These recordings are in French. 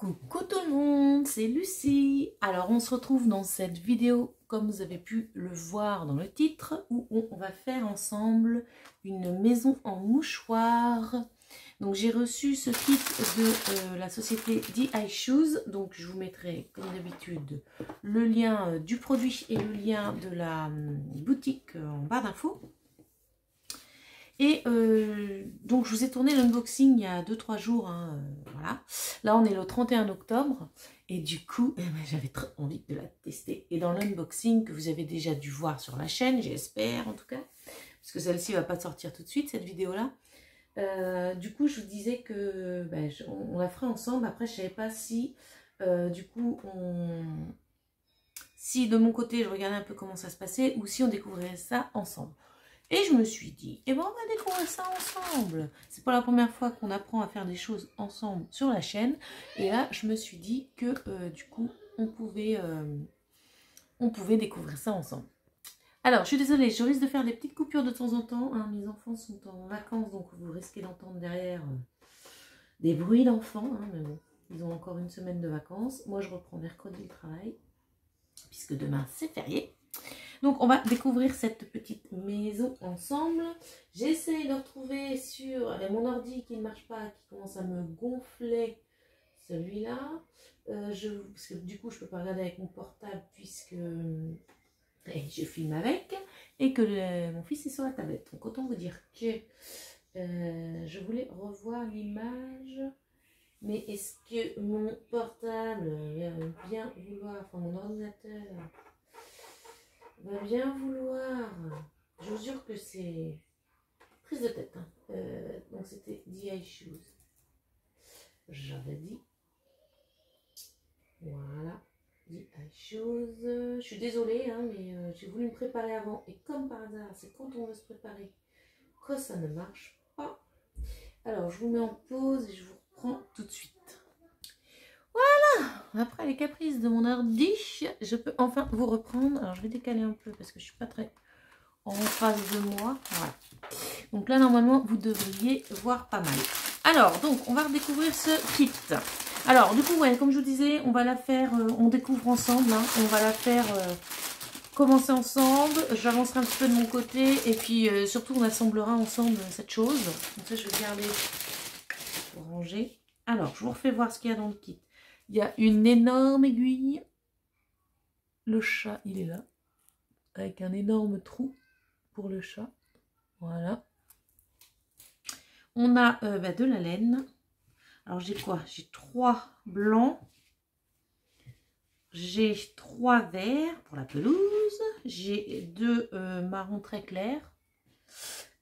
Coucou tout le monde, c'est Lucie. Alors on se retrouve dans cette vidéo, comme vous avez pu le voir dans le titre, où on va faire ensemble une maison en mouchoir. Donc j'ai reçu ce kit de la société DI Shoes. Donc je vous mettrai comme d'habitude le lien du produit et le lien de la boutique en barre d'infos. Et donc je vous ai tourné l'unboxing il y a 2-3 jours, hein, voilà. Là on est le 31 octobre et du coup j'avais très envie de la tester. Et dans l'unboxing que vous avez déjà dû voir sur la chaîne, j'espère en tout cas, parce que celle-ci va pas sortir tout de suite, cette vidéo-là. Du coup je vous disais que on la ferait ensemble. Après je savais pas si du coup si de mon côté je regardais un peu comment ça se passait ou si on découvrirait ça ensemble. Et je me suis dit, eh ben on va découvrir ça ensemble. C'est pas la première fois qu'on apprend à faire des choses ensemble sur la chaîne. Et là, je me suis dit que du coup, on pouvait découvrir ça ensemble. Alors, je suis désolée, je risque de faire des petites coupures de temps en temps. Hein. Mes enfants sont en vacances, donc vous risquez d'entendre derrière des bruits d'enfants. Hein, mais bon, ils ont encore une semaine de vacances. Moi, je reprends mercredi le travail, puisque demain, c'est férié. Donc on va découvrir cette petite maison ensemble. J'essaye de retrouver sur mon ordi qui ne marche pas, qui commence à me gonfler, celui-là. Parce que du coup je ne peux pas regarder avec mon portable puisque je filme avec. Et que mon fils est sur la tablette. Donc autant vous dire que je voulais revoir l'image. Mais est-ce que mon portable va bien vouloir, enfin mon ordinateur va bien vouloir, je vous jure que c'est prise de tête, hein. Donc c'était DI Shoes, j'avais dit, voilà, DI Shoes, je suis désolée, hein, mais j'ai voulu me préparer avant, et comme par hasard, c'est quand on veut se préparer que ça ne marche pas. Alors je vous mets en pause et je vous reprends tout de suite. Voilà, après les caprices de mon ordi, je peux enfin vous reprendre. Alors je vais décaler un peu parce que je suis pas très en face de moi. Voilà. Donc là normalement vous devriez voir pas mal. Alors donc on va redécouvrir ce kit. Alors du coup ouais, comme je vous disais, on va la faire, on découvre ensemble. Hein, on va la faire commencer ensemble. J'avancerai un petit peu de mon côté et puis surtout on assemblera ensemble cette chose. Donc ça je vais garder pour ranger. Alors je vous refais voir ce qu'il y a dans le kit. Il y a une énorme aiguille. Le chat, il est là. Avec un énorme trou pour le chat. Voilà. On a de la laine. Alors j'ai quoi? J'ai 3 blancs. J'ai 3 verts pour la pelouse. J'ai 2 marrons très clairs.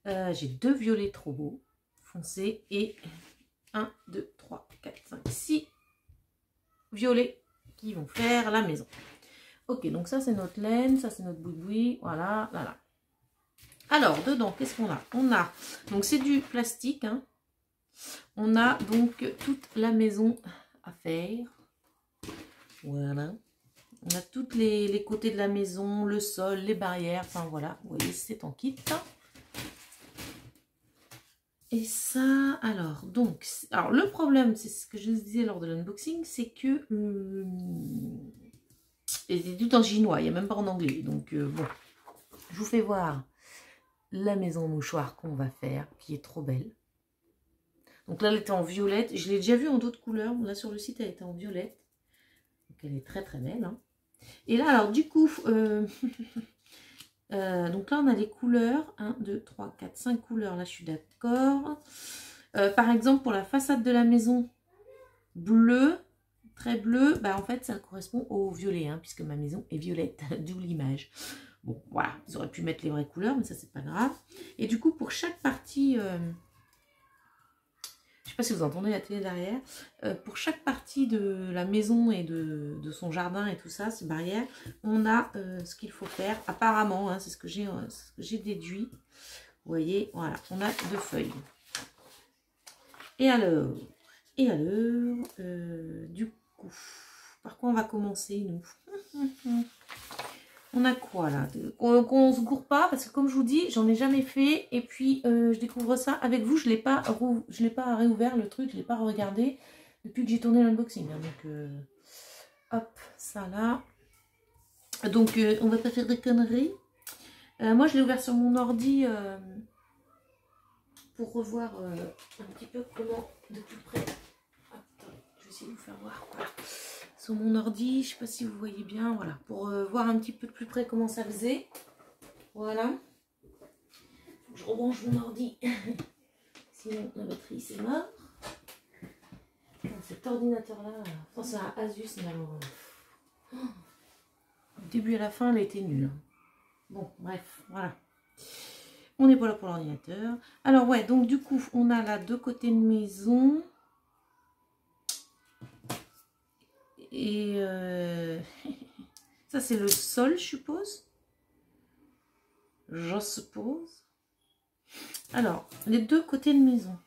J'ai 2 violets trop beaux, foncés. Et 1, 2, 3, 4, 5, 6 violets qui vont faire la maison. Ok, donc ça c'est notre laine, ça c'est notre boui-boui, voilà, là, là. Alors, dedans, qu'est-ce qu'on a? On a, donc c'est du plastique, hein. On a donc toute la maison à faire. Voilà. On a tous les côtés de la maison, le sol, les barrières, enfin voilà, vous voyez, c'est en kit. Et ça, alors, donc, alors le problème, c'est ce que je vous disais lors de l'unboxing, c'est que c'est tout en chinois, il n'y a même pas en anglais. Donc, bon, je vous fais voir la maison mouchoir qu'on va faire, qui est trop belle. Donc là, elle était en violette. Je l'ai déjà vue en d'autres couleurs. Là, sur le site, elle était en violette. Donc, elle est très, très belle. Hein. Et là, alors, du coup, donc là, on a les couleurs. 1, 2, 3, 4, 5 couleurs. Là, je suis d'accord. Par exemple, pour la façade de la maison bleue, très bleu, bah en fait ça correspond au violet, hein, puisque ma maison est violette, d'où l'image. Bon, voilà, ils auraient pu mettre les vraies couleurs, mais ça c'est pas grave. Et du coup, pour chaque partie, je sais pas si vous entendez la télé derrière, pour chaque partie de la maison et de son jardin et tout ça, ces barrières, on a ce qu'il faut faire, apparemment, hein, c'est ce que j'ai déduit. Vous voyez, voilà, on a 2 feuilles. Et alors, du coup, par quoi on va commencer, nous? On a quoi, là? Qu'on se gourre pas, parce que comme je vous dis, j'en ai jamais fait, et puis je découvre ça avec vous, je l'ai pas réouvert, le truc, je l'ai pas regardé, depuis que j'ai tourné l'unboxing. Hein, donc, hop, ça là. Donc, on va pas faire de conneries. Moi, je l'ai ouvert sur mon ordi pour revoir un petit peu comment, de plus près. Hop, je vais essayer de vous faire voir. Voilà. Sur mon ordi, je sais pas si vous voyez bien, voilà, pour voir un petit peu de plus près comment ça faisait. Voilà. Je rebranche mon ordi. Sinon, la batterie, c'est mort. Cet ordinateur-là, enfin, c'est un Asus, mais alors... Du début à la fin, elle a été nulle. Bon, bref, voilà. On n'est pas là pour l'ordinateur. Alors, ouais, donc du coup, on a là 2 côtés de maison. Et ça, c'est le sol, je suppose. Je suppose. Alors, les 2 côtés de maison.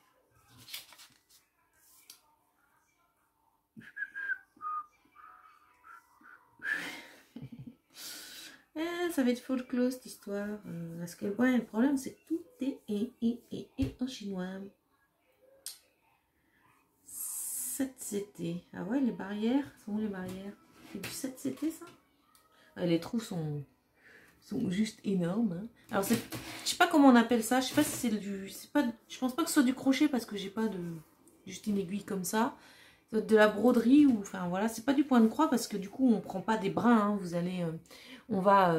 Ça va être folklore cette histoire. Parce que ouais, le problème, c'est que tout est en chinois. 7CT. Ah ouais, les barrières. Sont où les barrières? C'est du 7CT ça? Ouais, les trous sont juste énormes. Hein. Alors, je sais pas comment on appelle ça. Je sais pas si c'est du. Je pense pas que ce soit du crochet parce que j'ai pas de. Juste une aiguille comme ça. Ça doit être de la broderie ou. Enfin voilà, c'est pas du point de croix parce que du coup, on prend pas des brins. Hein. Vous allez. On va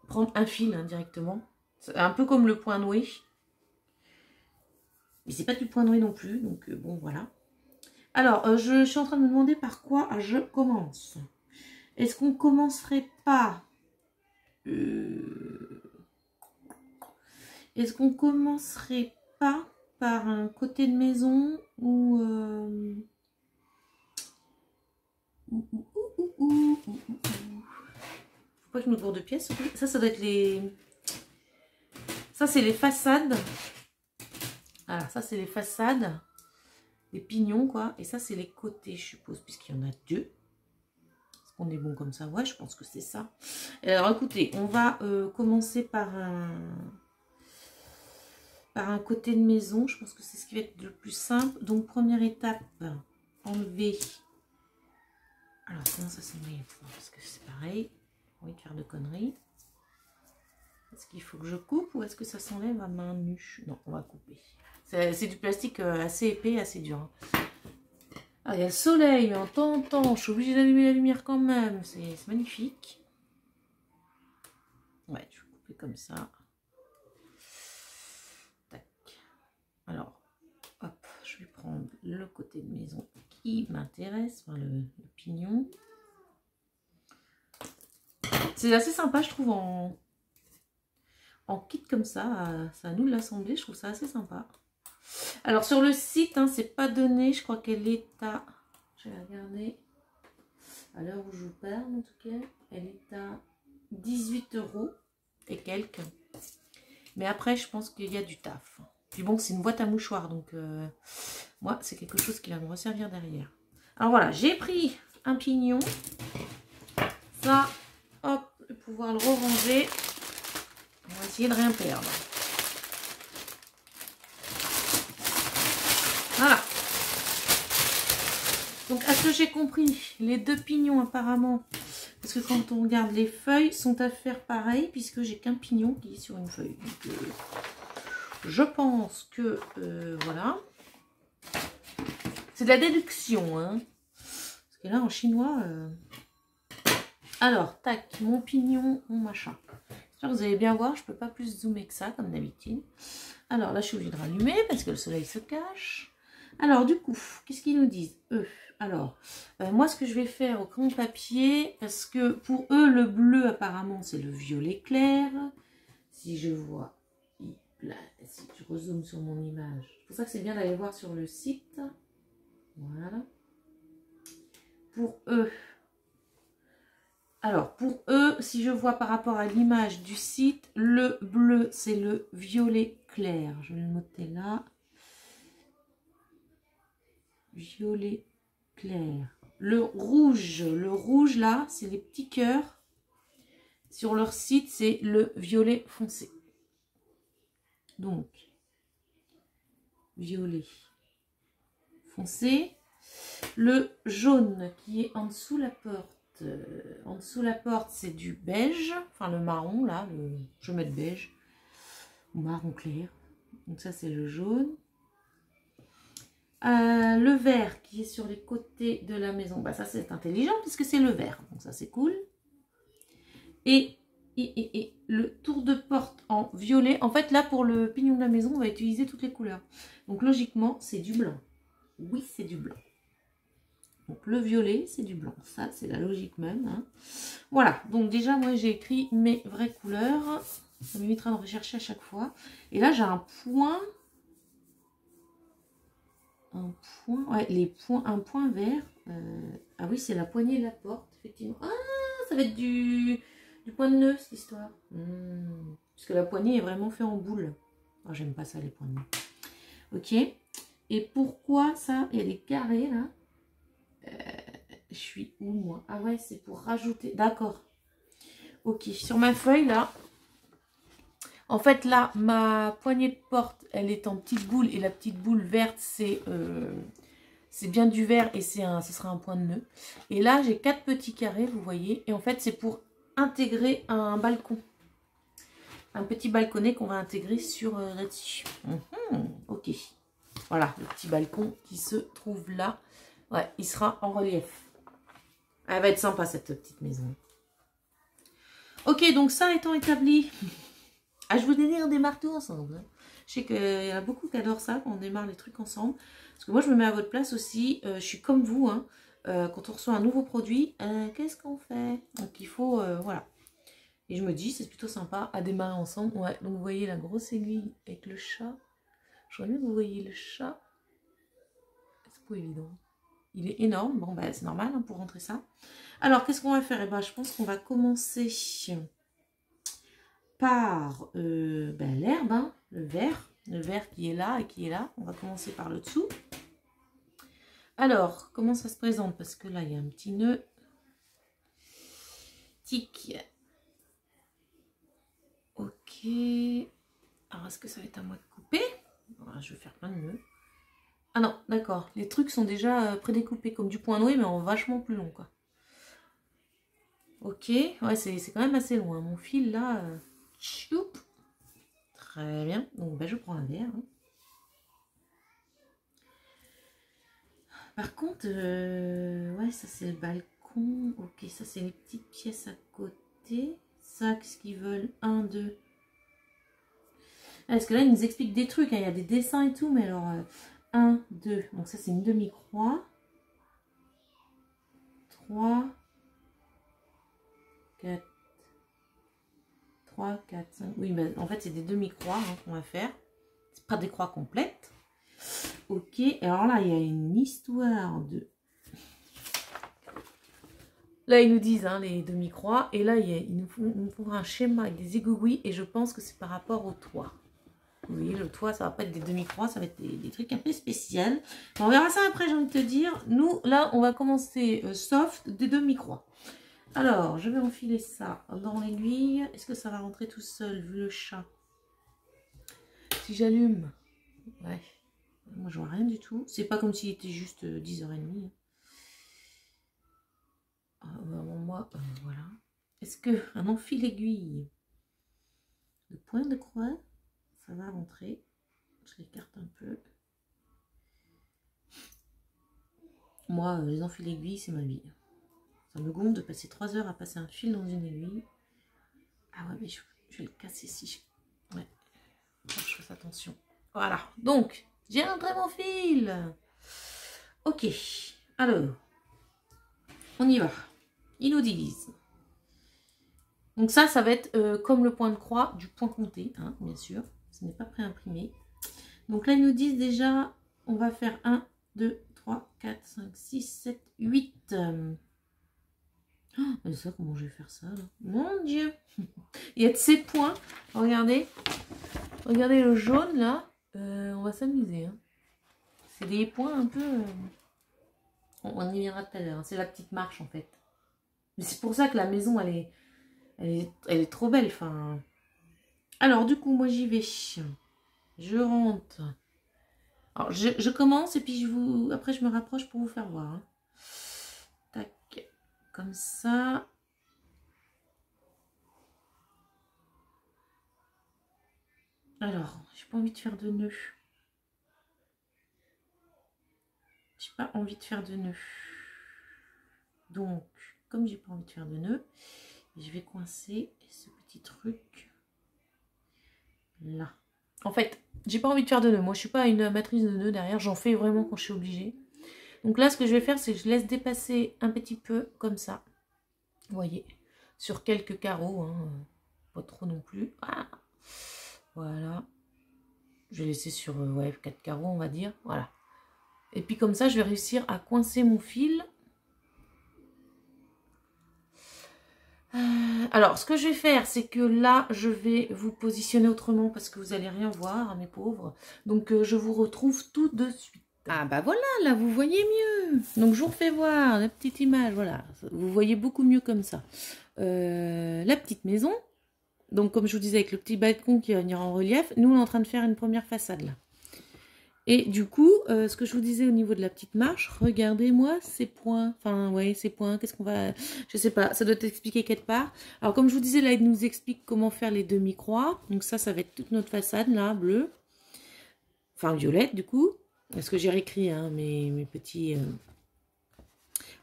prendre un fil hein, directement. Un peu comme le point noué. Mais c'est pas du point noué non plus. Donc bon, voilà. Alors, je suis en train de me demander par quoi je commence. Est-ce qu'on commencerait pas... Est-ce qu'on commencerait pas par un côté de maison ou... Faut pas que je me gourde de pièces. Ça doit être les... Ça, c'est les façades. Voilà, ça, c'est les façades. Les pignons, quoi. Et ça, c'est les côtés, je suppose, puisqu'il y en a 2. Est-ce qu'on est bon comme ça? Ouais, je pense que c'est ça. Alors, écoutez, on va commencer par un côté de maison. Je pense que c'est ce qui va être le plus simple. Donc, première étape, enlever... Alors, comment ça s'enlève? Parce que c'est pareil. J'ai envie de faire de conneries. Est-ce qu'il faut que je coupe ou est-ce que ça s'enlève à main nue? Non, on va couper. C'est du plastique assez épais, assez dur. Hein. Ah, il y a le soleil, mais en temps, je suis obligée d'allumer la lumière quand même. C'est magnifique. Ouais, je vais couper comme ça. Tac. Alors, hop, je vais prendre le côté de maison qui m'intéresse, enfin le pignon. C'est assez sympa, je trouve, en kit comme ça. C'est à nous de l'assembler, je trouve ça assez sympa. Alors sur le site, hein, c'est pas donné, je crois qu'elle est à... Je vais regarder. À l'heure où je vous parle, en tout cas, elle est à 18 € et quelques. Mais après, je pense qu'il y a du taf. Puis bon, c'est une boîte à mouchoirs, donc moi, c'est quelque chose qui va me resservir derrière. Alors voilà, j'ai pris un pignon. Ça, hop, je vais pouvoir le ranger. On va essayer de rien perdre. Voilà. Donc, à ce que j'ai compris, les 2 pignons apparemment, parce que quand on regarde les feuilles, sont à faire pareil, puisque j'ai qu'un pignon qui est sur une feuille. Donc, je pense que, voilà. C'est de la déduction, hein. Parce que là, en chinois... Alors, tac, mon pignon, mon machin. J'espère que vous allez bien voir, je ne peux pas plus zoomer que ça, comme d'habitude. Alors là, je suis obligée de rallumer, parce que le soleil se cache. Alors, du coup, qu'est-ce qu'ils nous disent, eux? Alors, moi, ce que je vais faire au crayon papier, parce que pour eux, le bleu, apparemment, c'est le violet clair. Si je vois, si je rezoome sur mon image, c'est pour ça que c'est bien d'aller voir sur le site. Voilà. Pour eux, alors, pour eux, si je vois par rapport à l'image du site, le bleu, c'est le violet clair. Je vais le noter là. Violet clair. Le rouge là, c'est les petits cœurs. Sur leur site, c'est le violet foncé. Donc, violet foncé. Le jaune qui est en dessous la porte. En dessous la porte, c'est du beige. Enfin, le marron, là. Je vais mettre beige. Ou marron clair. Donc ça, c'est le jaune. Le vert qui est sur les côtés de la maison. Bah, ça, c'est intelligent puisque c'est le vert. Donc ça, c'est cool. Et le tour de porte en violet. En fait, là, pour le pignon de la maison, on va utiliser toutes les couleurs. Donc, logiquement, c'est du blanc. Oui, c'est du blanc. Donc, le violet, c'est du blanc. Ça, c'est la logique même. Hein. Voilà. Donc, déjà, moi, j'ai écrit mes vraies couleurs. Ça m'évitera de rechercher à chaque fois. Et là, j'ai un point. Ouais, un point vert. Ah oui, c'est la poignée de la porte, effectivement. Ah, ça va être du point de nœud, cette histoire. Parce que la poignée est vraiment faite en boule. Oh, j'aime pas ça, les poignées. Ok. Et pourquoi ça? Il y a des carrés, là. Je suis où, moi? Ah ouais, c'est pour rajouter. D'accord. Ok, sur ma feuille, là. En fait, là, ma poignée de porte, elle est en petite boule. Et la petite boule verte, c'est bien du vert et ce sera un point de nœud. Et là, j'ai 4 petits carrés, vous voyez. Et en fait, c'est pour intégrer un balcon. Un petit balconnet qu'on va intégrer sur là-dessus. Ok. Voilà, le petit balcon qui se trouve là. Ouais, il sera en relief. Elle va être sympa, cette petite maison. Ok, donc ça étant établi... Ah, je vous dis, on démarre tout ensemble. Je sais qu'il y en a beaucoup qui adorent ça, quand on démarre les trucs ensemble. Parce que moi, je me mets à votre place aussi. Je suis comme vous. Hein. Quand on reçoit un nouveau produit, qu'est-ce qu'on fait? Donc, il faut... voilà. Et je me dis, c'est plutôt sympa à démarrer ensemble. Ouais, donc vous voyez la grosse aiguille avec le chat. J'aurais aimé que vous voyez le chat. C'est pas évident. Il est énorme. Bon, bah, c'est normal hein, pour rentrer ça. Alors, qu'est-ce qu'on va faire? Eh ben, je pense qu'on va commencer par l'herbe, hein, le vert qui est là et qui est là. On va commencer par le dessous. Alors, comment ça se présente? Parce que là, il y a un petit nœud. Tic. Ok. Alors, est-ce que ça va être à moi de couper? Alors, je vais faire plein de nœuds. Ah non, d'accord. Les trucs sont déjà prédécoupés comme du point noué, mais en vachement plus long, quoi. Ok. Ouais, c'est quand même assez loin. Mon fil, là... Choup. Très bien. Donc, ben, je prends un verre. Hein. Par contre, ouais, ça c'est le balcon. Ok, ça c'est les petites pièces à côté. Ça, qu'est-ce qu'ils veulent? 1, 2. Ah, parce que là, ils nous expliquent des trucs. Hein. Il y a des dessins et tout. Mais alors, 1, 2. Donc ça, c'est une demi-croix. 3, 4. 3, 4, 5. Oui, ben, en fait, c'est des demi-croix hein, qu'on va faire. C'est pas des croix complètes. Ok, alors là, il y a une histoire de... Là, ils nous disent hein, les demi-croix. Et là, ils nous font un schéma avec des aiguilles. Et je pense que c'est par rapport au toit. Vous voyez, le toit, ça va pas être des demi-croix. Ça va être des trucs un peu spéciaux. On verra ça après, j'ai envie de te dire. Nous, là, on va commencer soft des demi-croix. Alors, je vais enfiler ça dans l'aiguille. Est-ce que ça va rentrer tout seul, vu le chat? Si j'allume... Ouais. Moi, je vois rien du tout. C'est pas comme s'il était juste 10h30. Moi, voilà. Est-ce qu'un enfil aiguille de point de croix, ça va rentrer? Je l'écarte un peu. Moi, les enfils aiguilles, c'est ma vie. Ça me gonfle de passer 3 heures à passer un fil dans une aiguille. Ah ouais, mais je vais le casser si je... Ouais. Faut que je fasse attention. Voilà. Donc, j'ai rentré mon fil. Ok. Alors, on y va. Ils nous disent. Donc ça va être comme le point de croix du point compté, hein, bien sûr. Ce n'est pas préimprimé. Donc là, ils nous disent déjà, on va faire 1, 2, 3, 4, 5, 6, 7, 8. Oh, ça, comment je vais faire ça là? Mon Dieu. Il y a de ces points. Regardez. Regardez le jaune là. On va s'amuser. Hein. C'est des points un peu... On y viendra tout à l'heure. C'est la petite marche en fait. Mais c'est pour ça que la maison, elle est trop belle. Enfin... Alors, du coup, moi, j'y vais. Je rentre. Alors, je commence et puis après je me rapproche pour vous faire voir. Hein. Tac, comme ça. Alors, j'ai pas envie de faire de nœuds. J'ai pas envie de faire de nœuds. Donc, comme j'ai pas envie de faire de nœuds, je vais coincer ce petit truc là. En fait, j'ai pas envie de faire de nœuds. Moi, je suis pas une amatrice de nœuds derrière. J'en fais vraiment quand je suis obligée. Donc là, ce que je vais faire, c'est que je laisse dépasser un petit peu comme ça. Vous voyez, sur quelques carreaux. Hein. Pas trop non plus. Ah. Voilà. Je vais laisser sur 4 carreaux, on va dire. Voilà. Et puis comme ça, je vais réussir à coincer mon fil. Alors, ce que je vais faire, c'est que là, je vais vous positionner autrement parce que vous n'allez rien voir, mes pauvres. Donc, je vous retrouve tout de suite. Ah bah voilà, là, vous voyez mieux. Donc, je vous refais voir la petite image, voilà. Vous voyez beaucoup mieux comme ça. La petite maison. Donc, comme je vous disais, avec le petit balcon qui va venir en relief, nous, on est en train de faire une première façade, là. Et du coup, ce que je vous disais au niveau de la petite marche, regardez-moi ces points. Enfin, ouais, ces points, qu'est-ce qu'on va... Je sais pas, ça doit t'expliquer quelque part. Alors, comme je vous disais, là, il nous explique comment faire les demi-croix. Donc ça va être toute notre façade, là, bleue. Enfin, violette, du coup. Parce que j'ai réécrit, hein, mes petits...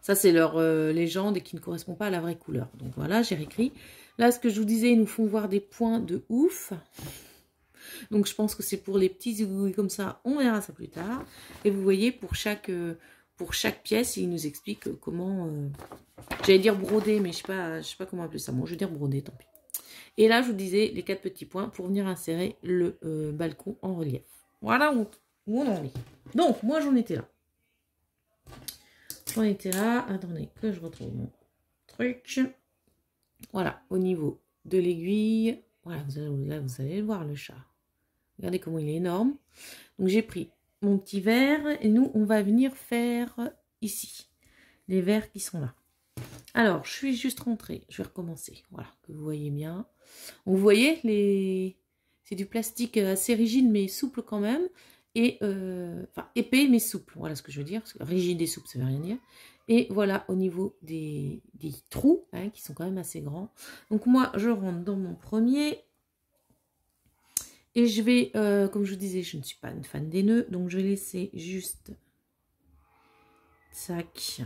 Ça, c'est leur légende et qui ne correspond pas à la vraie couleur. Donc voilà, j'ai réécrit. Là, ce que je vous disais, ils nous font voir des points de ouf. Donc, je pense que c'est pour les petits zigouilles comme ça. On verra ça plus tard. Et vous voyez, pour chaque pièce, il nous explique comment... J'allais dire broder, mais je sais pas comment appeler ça. Bon, je vais dire broder, tant pis. Et là, je vous disais les 4 petits points pour venir insérer le balcon en relief. Voilà où on en est. Donc, moi, j'en étais là. Attendez que je retrouve mon truc. Voilà, au niveau de l'aiguille. Voilà, là, vous allez le voir, le chat. Regardez comment il est énorme. Donc, j'ai pris mon petit verre et nous, on va venir faire ici les verres qui sont là. Alors, je suis juste rentrée. Je vais recommencer. Voilà, que vous voyez bien. Donc, vous voyez, c'est du plastique assez rigide mais souple quand même. Et, enfin, épais mais souple. Voilà ce que je veux dire. Rigide et souple, ça veut rien dire. Et voilà, au niveau des trous, hein, qui sont quand même assez grands. Donc, moi, je rentre dans mon premier. Et je vais, comme je vous disais, je ne suis pas une fan des nœuds, donc je vais laisser juste, tac,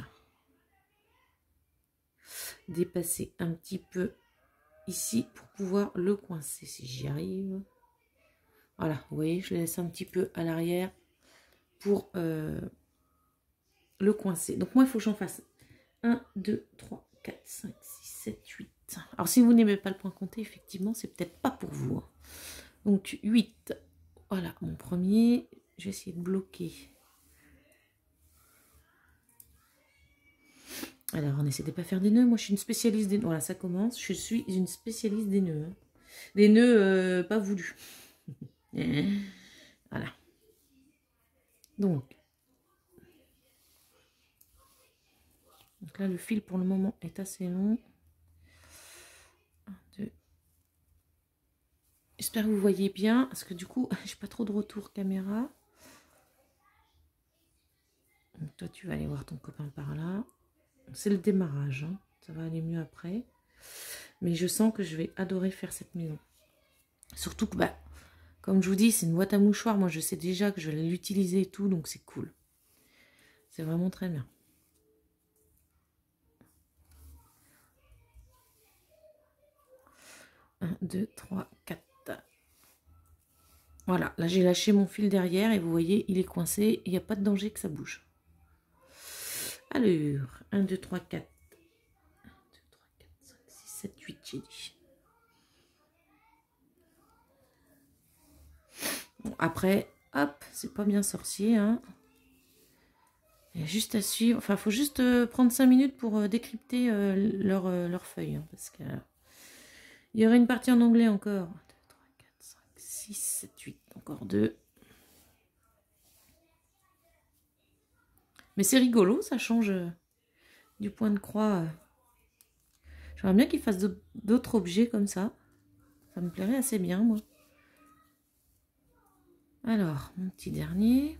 dépasser un petit peu ici pour pouvoir le coincer, si j'y arrive. Voilà, vous voyez, je laisse un petit peu à l'arrière pour le coincer. Donc moi, il faut que j'en fasse 1, 2, 3, 4, 5, 6, 7, 8. Alors si vous n'aimez pas le point compté, effectivement, c'est peut-être pas pour vous. Hein. Donc 8, voilà mon premier, je vais essayer de bloquer. Alors on essaie de ne pas faire des nœuds, moi je suis une spécialiste des nœuds, voilà ça commence, je suis une spécialiste des nœuds. Hein. Des nœuds pas voulus. Voilà. Donc là le fil pour le moment est assez long. 1, 2. J'espère que vous voyez bien, parce que du coup, j'ai pas trop de retour caméra. Donc toi, tu vas aller voir ton copain par là. C'est le démarrage, hein. Ça va aller mieux après. Mais je sens que je vais adorer faire cette maison. Surtout que, bah, comme je vous dis, c'est une boîte à mouchoirs. Moi, je sais déjà que je vais l'utiliser et tout, donc c'est cool. C'est vraiment très bien. Un, 2, 3, 4. Voilà, là j'ai lâché mon fil derrière et vous voyez, il est coincé. Il n'y a pas de danger que ça bouge. Alors, 1, 2, 3, 4. 1, 2, 3, 4, 5, 6, 7, 8, j'ai dit. Bon, après, hop, c'est pas bien sorcier. Hein. Il y a juste à suivre. Enfin, il faut juste prendre 5 minutes pour décrypter leurs feuilles. Hein, parce que il y aurait une partie en anglais encore. 1, 2, 3, 4, 5, 6, 7, 8. Encore 2. Mais c'est rigolo, ça change du point de croix. J'aimerais bien qu'ils fassent d'autres objets comme ça. Ça me plairait assez bien, moi. Alors, mon petit dernier.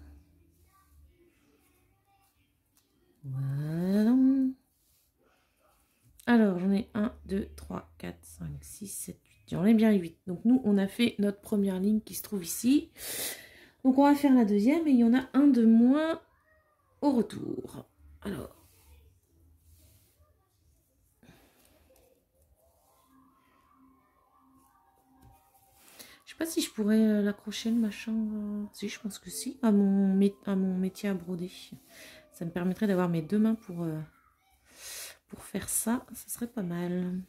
Alors, j'en ai 1, 2, 3, 4, 5, 6, 7, 8. J'en ai bien 8. Donc, nous, on a fait notre première ligne qui se trouve ici. Donc, on va faire la deuxième et il y en a un de moins au retour. Alors. Je sais pas si je pourrais l'accrocher, le machin. Si, je pense que si. À mon métier à broder. Ça me permettrait d'avoir mes deux mains pour faire ça. Ça serait pas mal.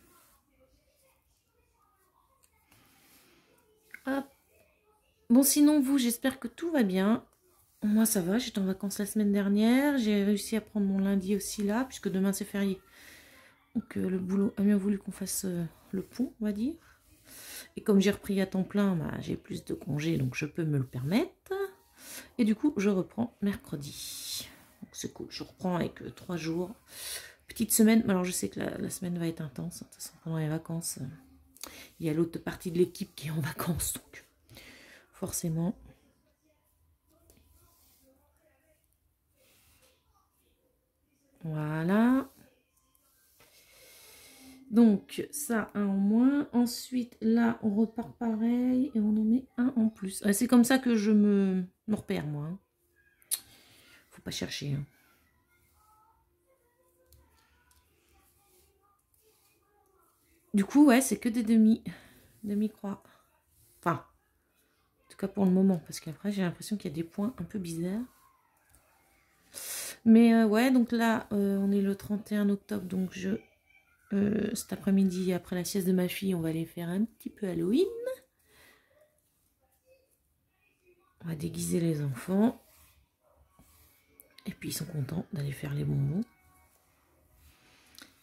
Hop. Bon, sinon, vous, j'espère que tout va bien. Moi, ça va. J'étais en vacances la semaine dernière. J'ai réussi à prendre mon lundi aussi là, puisque demain, c'est férié. Donc, le boulot a bien voulu qu'on fasse le pont, on va dire. Et comme j'ai repris à temps plein, bah, j'ai plus de congés, donc je peux me le permettre. Et du coup, je reprends mercredi. Donc, c'est cool. Je reprends avec 3 jours. Petite semaine. Alors, je sais que la semaine va être intense. De toute façon, pendant les vacances, il y a l'autre partie de l'équipe qui est en vacances. Donc, forcément. Voilà. Donc, ça, un en moins. Ensuite, là, on repart pareil. Et on en met un en plus. C'est comme ça que je me repère, moi. Hein. Faut pas chercher. Hein. Du coup, ouais, c'est que des demi-croix. Enfin, en tout cas pour le moment. Parce qu'après, j'ai l'impression qu'il y a des points un peu bizarres. Mais ouais, donc là, on est le 31 octobre. Donc, cet après-midi, après la sieste de ma fille, on va aller faire un petit peu Halloween. On va déguiser les enfants. Et puis, ils sont contents d'aller faire les bonbons.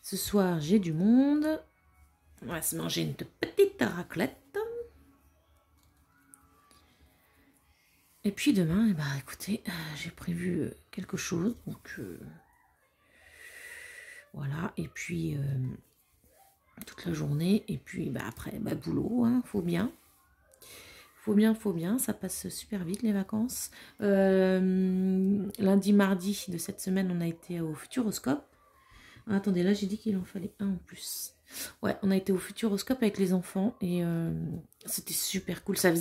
Ce soir, j'ai du monde. On va se manger une petite raclette. Et puis demain, eh ben, écoutez, j'ai prévu quelque chose. Donc, voilà. Et puis, toute la journée. Et puis, bah, après, bah, boulot. Hein, faut bien. Faut bien. Ça passe super vite, les vacances. Lundi, mardi de cette semaine, on a été au Futuroscope. Ah, attendez, là, j'ai dit qu'il en fallait un en plus. Ouais, on a été au Futuroscope avec les enfants. Et c'était super cool. Ça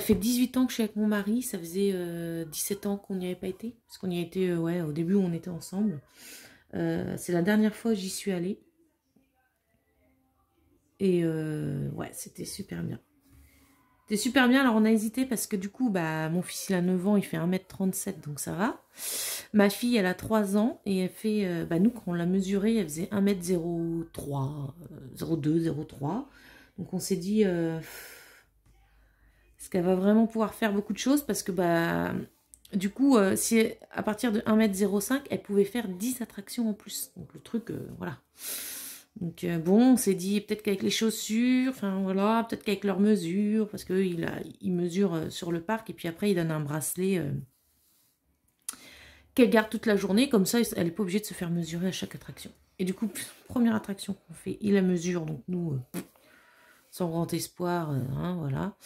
fait 18 ans que je suis avec mon mari, ça faisait 17 ans qu'on n'y avait pas été. Parce qu'on y a été, ouais, au début on était ensemble. C'est la dernière fois que j'y suis allée. Et ouais, c'était super bien. C'était super bien, alors on a hésité parce que du coup, bah, mon fils il a 9 ans, il fait 1m37, donc ça va. Ma fille, elle a 3 ans et elle fait, bah nous quand on l'a mesurée, elle faisait 1m03, 02, 03. Donc on s'est dit... Est-ce qu'elle va vraiment pouvoir faire beaucoup de choses parce que bah du coup si à partir de 1m05 elle pouvait faire 10 attractions en plus. Donc le truc voilà. Donc bon, on s'est dit peut-être qu'avec les chaussures, enfin voilà, peut-être qu'avec leurs mesures parce que il mesure sur le parc et puis après il donne un bracelet qu'elle garde toute la journée comme ça elle n'est pas obligée de se faire mesurer à chaque attraction. Et du coup, première attraction qu'on fait, il la mesure donc nous sans grand espoir hein, voilà.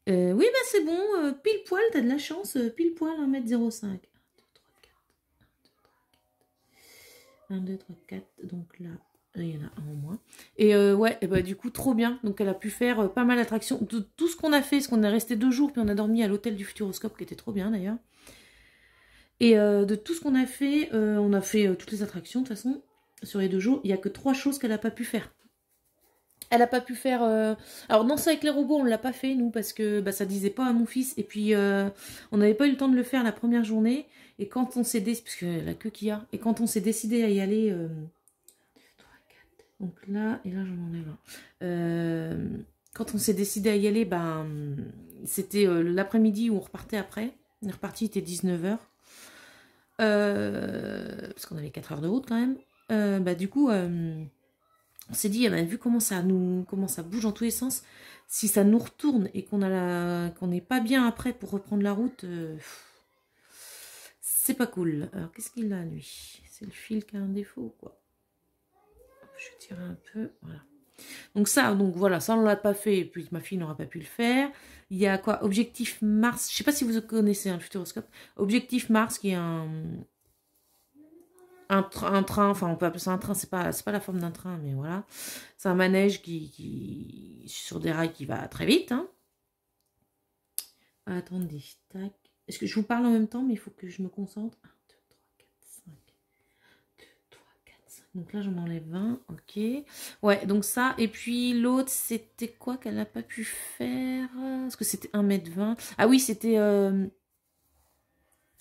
Oui, bah c'est bon, pile poil, t'as de la chance, pile poil 1m05. 1, 2, 3, 4, donc là, il y en a un en moins. Et ouais, et bah du coup, trop bien. Donc elle a pu faire pas mal d'attractions. Tout ce qu'on a fait, parce qu'on est resté 2 jours, puis on a dormi à l'hôtel du Futuroscope, qui était trop bien d'ailleurs. Et de tout ce qu'on a fait toutes les attractions, de toute façon, sur les 2 jours, il n'y a que 3 choses qu'elle n'a pas pu faire. Elle n'a pas pu faire... Alors, danser avec les robots, on ne l'a pas fait, nous, parce que bah, ça disait pas à mon fils. Et puis, on n'avait pas eu le temps de le faire la première journée. Et quand on s'est décidé... Parce que la queue qu'il y a. Et quand on s'est décidé à y aller... 2, 3, 4. Donc là, et là, j'en enlève un. Quand on s'est décidé à y aller, ben, c'était l'après-midi où on repartait après. On est reparti, il était 19h. Parce qu'on avait 4 heures de route, quand même. Bah, du coup... on s'est dit, vu comment ça bouge dans tous les sens, si ça nous retourne et qu'on n'est pas bien après pour reprendre la route, c'est pas cool. Alors, qu'est-ce qu'il a, lui? C'est le fil qui a un défaut, quoi. Je vais tirer un peu, voilà. Donc voilà, ça on l'a pas fait, et puis ma fille n'aura pas pu le faire. Il y a quoi? Objectif Mars, je sais pas si vous connaissez le Futuroscope. Objectif Mars, qui est un un train, enfin on peut appeler ça un train, c'est pas la forme d'un train, mais voilà. C'est un manège qui sur des rails qui va très vite. Hein. Attendez, tac. Est-ce que je vous parle en même temps, mais il faut que je me concentre. 1, 2, 3, 4, 5. 2, 3, 4, 5. Donc là, j'en enlève 20. Ok. Ouais, donc ça. Et puis l'autre, c'était quoi qu'elle n'a pas pu faire? Parce que c'était 1,20 m. Ah oui, c'était...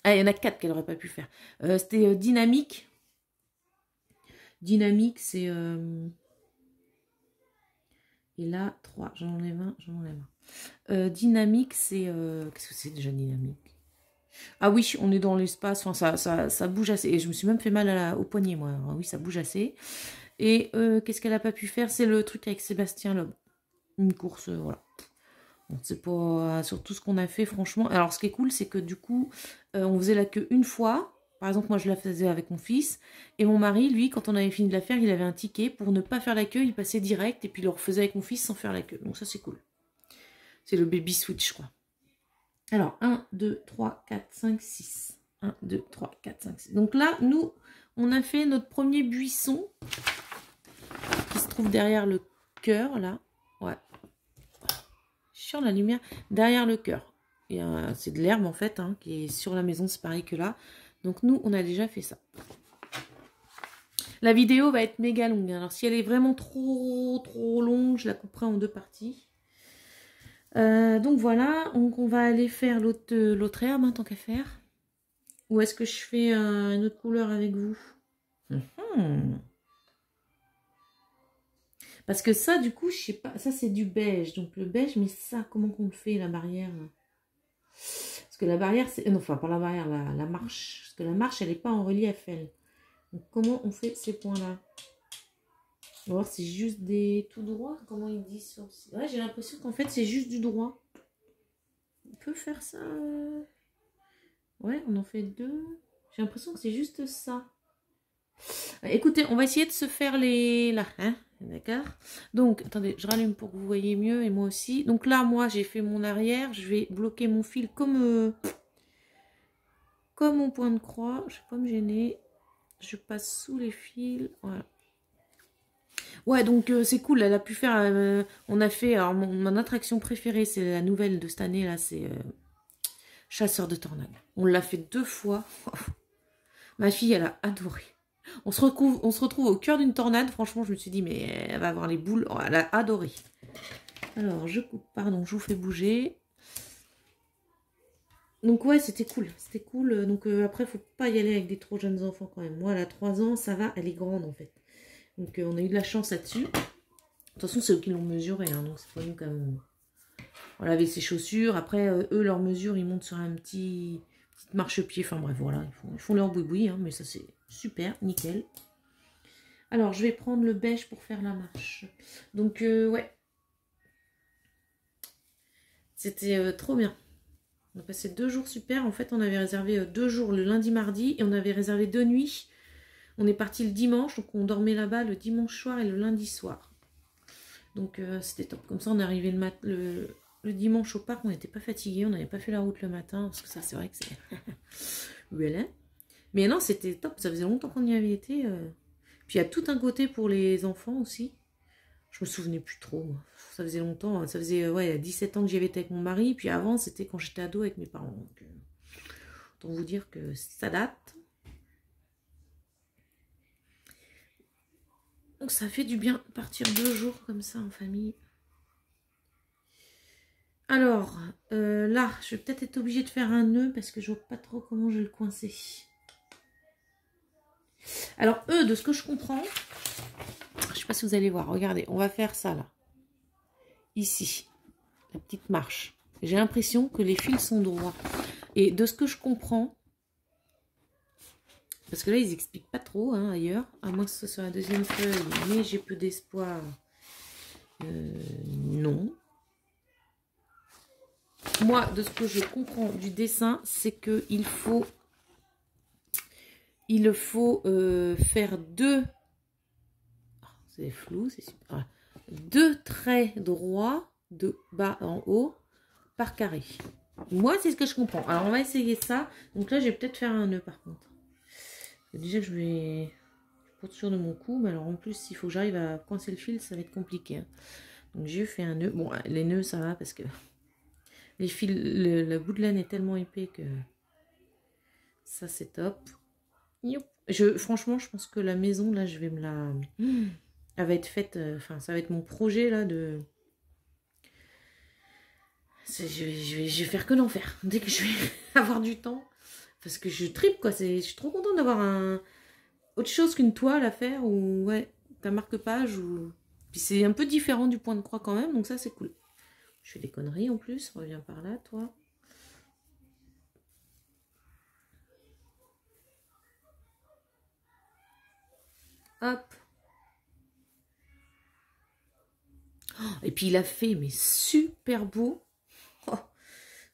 Ah, il y en a 4 qu'elle n'aurait pas pu faire. C'était dynamique. Dynamique, c'est... Et là, 3. J'en enlève 1, j'en enlève 1. Dynamique, c'est... Qu'est-ce que c'est déjà dynamique? Ah oui, on est dans l'espace, enfin, ça bouge assez. Et je me suis même fait mal au poignet, moi. Ah oui, ça bouge assez. Et qu'est-ce qu'elle n'a pas pu faire? C'est le truc avec Sébastien Loeb. Une course, voilà. Bon, c'est pas sur tout ce qu'on a fait, franchement. Alors, ce qui est cool, c'est que du coup, on faisait la queue une fois. Par exemple, moi, je la faisais avec mon fils. Et mon mari, lui, quand on avait fini de la faire, il avait un ticket. Pour ne pas faire la queue, il passait direct. Et puis, il le refaisait avec mon fils sans faire la queue. Donc, ça, c'est cool. C'est le baby switch, je crois. Alors, 1, 2, 3, 4, 5, 6. 1, 2, 3, 4, 5, 6. Donc là, nous, on a fait notre premier buisson qui se trouve derrière le cœur, là. Ouais. Sur la lumière, derrière le cœur. C'est de l'herbe, en fait, hein, qui est sur la maison, c'est pareil que là. Donc nous, on a déjà fait ça. La vidéo va être méga longue. Alors, si elle est vraiment trop longue, je la couperai en 2 parties. Donc voilà, donc on va aller faire l'autre herbe, hein, tant qu'à faire. Ou est-ce que je fais une autre couleur avec vous? Parce que ça, du coup, je sais pas, ça c'est du beige. Donc le beige, mais ça, comment qu'on le fait, la barrière? Parce que la barrière, c'est... Non, enfin, pas la barrière, la marche. Parce que la marche, elle n'est pas en relief, elle. Donc comment on fait ces points-là? On va voir si c'est juste des tout droits. Comment ils disent ça aussi? Ouais, j'ai l'impression qu'en fait, c'est juste du droit. On peut faire ça. Ouais, on en fait 2. J'ai l'impression que c'est juste ça. Écoutez, on va essayer de se faire les... Là, hein, d'accord. Donc, attendez, je rallume pour que vous voyez mieux, et moi aussi. Donc là, moi, j'ai fait mon arrière. Je vais bloquer mon fil comme mon point de croix. Je ne vais pas me gêner. Je passe sous les fils. Voilà. Ouais, donc c'est cool. Elle a pu faire... on a fait... Alors, mon attraction préférée, c'est la nouvelle de cette année, là. C'est Chasseur de tornades. On l'a fait 2 fois. Ma fille, elle a adoré. On se retrouve au cœur d'une tornade. Franchement, je me suis dit, mais elle va avoir les boules. Oh, elle a adoré. Alors, je coupe. Pardon, je vous fais bouger. Donc, ouais, c'était cool. C'était cool. Donc, après, faut pas y aller avec des trop jeunes enfants quand même. Moi, elle a 3 ans, ça va. Elle est grande, en fait. Donc, on a eu de la chance là-dessus. De toute façon, c'est eux qui l'ont mesuré. Hein, donc, c'est pas nous comme... On avait ses chaussures. Après, eux, leur mesure, ils montent sur un petite marchepied. Enfin, bref, voilà. Ils font leur boui-boui. Hein, mais ça, c'est super. Nickel. Alors, je vais prendre le beige pour faire la marche. Donc, ouais. C'était trop bien. On a passé 2 jours super. En fait, on avait réservé 2 jours le lundi, mardi. Et on avait réservé 2 nuits. On est parti le dimanche. Donc, on dormait là-bas le dimanche soir et le lundi soir. Donc, c'était top. Comme ça, on est arrivé le dimanche au parc. On n'était pas fatigué. On n'avait pas fait la route le matin. Parce que ça, c'est vrai que c'est... voilà. Mais non, c'était top. Ça faisait longtemps qu'on y avait été. Puis, il y a tout un côté pour les enfants aussi. Je me souvenais plus trop, moi. Ça faisait longtemps. Ça faisait, ouais, 17 ans que j'y avais été avec mon mari. Puis avant, c'était quand j'étais ado avec mes parents. Donc, autant vous dire que ça date. Donc, ça fait du bien de partir 2 jours comme ça en famille. Alors, là, je vais peut-être être obligée de faire un nœud parce que je vois pas trop comment je vais le coincer. Alors, de ce que je comprends, je sais pas si vous allez voir, regardez, on va faire ça là. Ici, la petite marche. J'ai l'impression que les fils sont droits. Et de ce que je comprends, parce que là, ils expliquent pas trop hein, ailleurs, à moins que ce soit la deuxième feuille, mais j'ai peu d'espoir. Non. Moi, de ce que je comprends du dessin, c'est qu'il faut... Il faut faire 2... Oh, c'est flou, c'est super. Voilà. 2 traits droits de bas en haut par carré. Moi, c'est ce que je comprends. Alors, on va essayer ça. Donc là, je vais peut-être faire un nœud par contre. Déjà que je vais pour être sûr de mon coup, mais alors en plus s'il faut que j'arrive à coincer le fil, ça va être compliqué. Hein. Donc j'ai fait un nœud. Bon, les nœuds ça va parce que les fils, le bout de laine est tellement épais que ça c'est top. Franchement, je pense que la maison là, je vais me la. Elle va être faite. Enfin, ça va être mon projet là de. Je vais faire que d'en faire. Dès que je vais avoir du temps. Parce que je tripe quoi. Je suis trop contente d'avoir autre chose qu'une toile à faire. Ou ouais, ta marque-page. Ou... Puis c'est un peu différent du point de croix quand même. Donc ça c'est cool. Je fais des conneries en plus. Reviens par là toi. Hop. Oh, et puis il a fait mais super beau. Oh.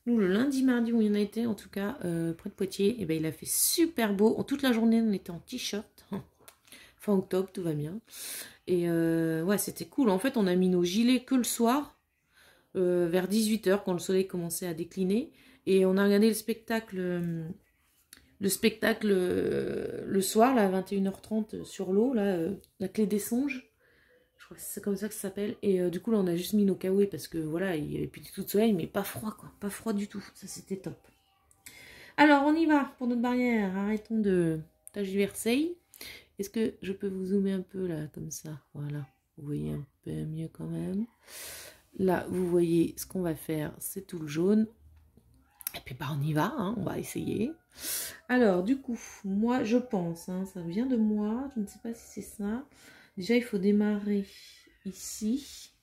Nous, le lundi, mardi où il y en a été, en tout cas, près de Poitiers, et ben, il a fait super beau. Toute la journée, on était en t-shirt. Fin octobre, tout va bien. Et ouais, c'était cool. En fait, on a mis nos gilets que le soir, vers 18h, quand le soleil commençait à décliner. Et on a regardé le spectacle le soir, là, à 21h30, sur l'eau, là, la clé des songes. Je crois que c'est comme ça que ça s'appelle. Et du coup, là, on a juste mis nos kawaii parce que voilà, il n'y avait plus du tout de soleil, mais pas froid, quoi. Pas froid du tout. Ça, c'était top. Alors, on y va pour notre barrière. Arrêtons de tergiverser. Est-ce que je peux vous zoomer un peu, là, comme ça? Voilà. Vous voyez un peu mieux quand même. Là, vous voyez ce qu'on va faire. C'est tout le jaune. Et puis, bah, on y va. Hein, on va essayer. Alors, du coup, moi, je pense, hein, ça vient de moi. Je ne sais pas si c'est ça. Déjà, il faut démarrer ici.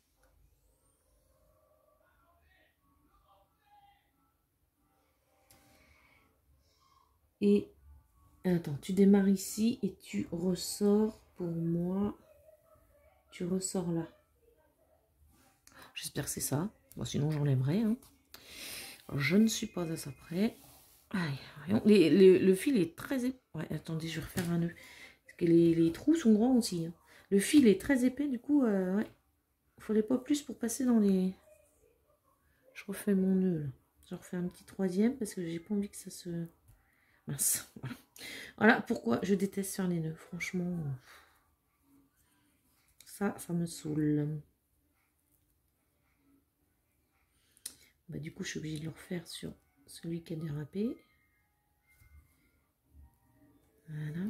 Et attends, tu démarres ici et tu ressors pour moi. Tu ressors là. J'espère que c'est ça. Bon, sinon, j'enlèverai. Hein. Je ne suis pas à ça près. Le fil est très épais. Ouais, attendez, je vais refaire un nœud. Parce que les trous sont grands aussi. Hein. Le fil est très épais, du coup, ouais. Il fallait pas plus pour passer dans les... Je refais mon nœud, là. Je refais un petit troisième parce que j'ai pas envie que ça se... Mince. Voilà pourquoi je déteste faire les nœuds. Franchement, ça me saoule. Bah, du coup, je suis obligée de le refaire sur celui qui a dérapé. Voilà.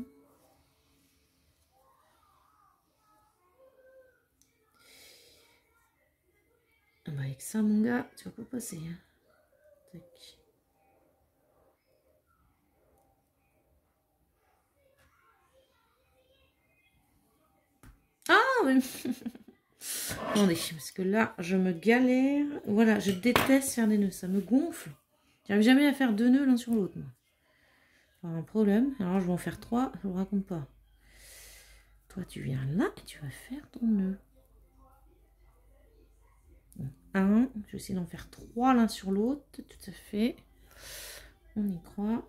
Ah bah avec ça, mon gars, tu vas pas passer. Hein. Tac. Ah, mais... Attendez, parce que là, je me galère. Voilà, je déteste faire des nœuds. Ça me gonfle. J'arrive jamais à faire 2 nœuds l'un sur l'autre. Un problème. Alors, je vais en faire 3. Je vous raconte pas. Toi, tu viens là et tu vas faire ton nœud. 1. Je vais essayer d'en faire 3 l'un sur l'autre. Tout à fait. On y croit.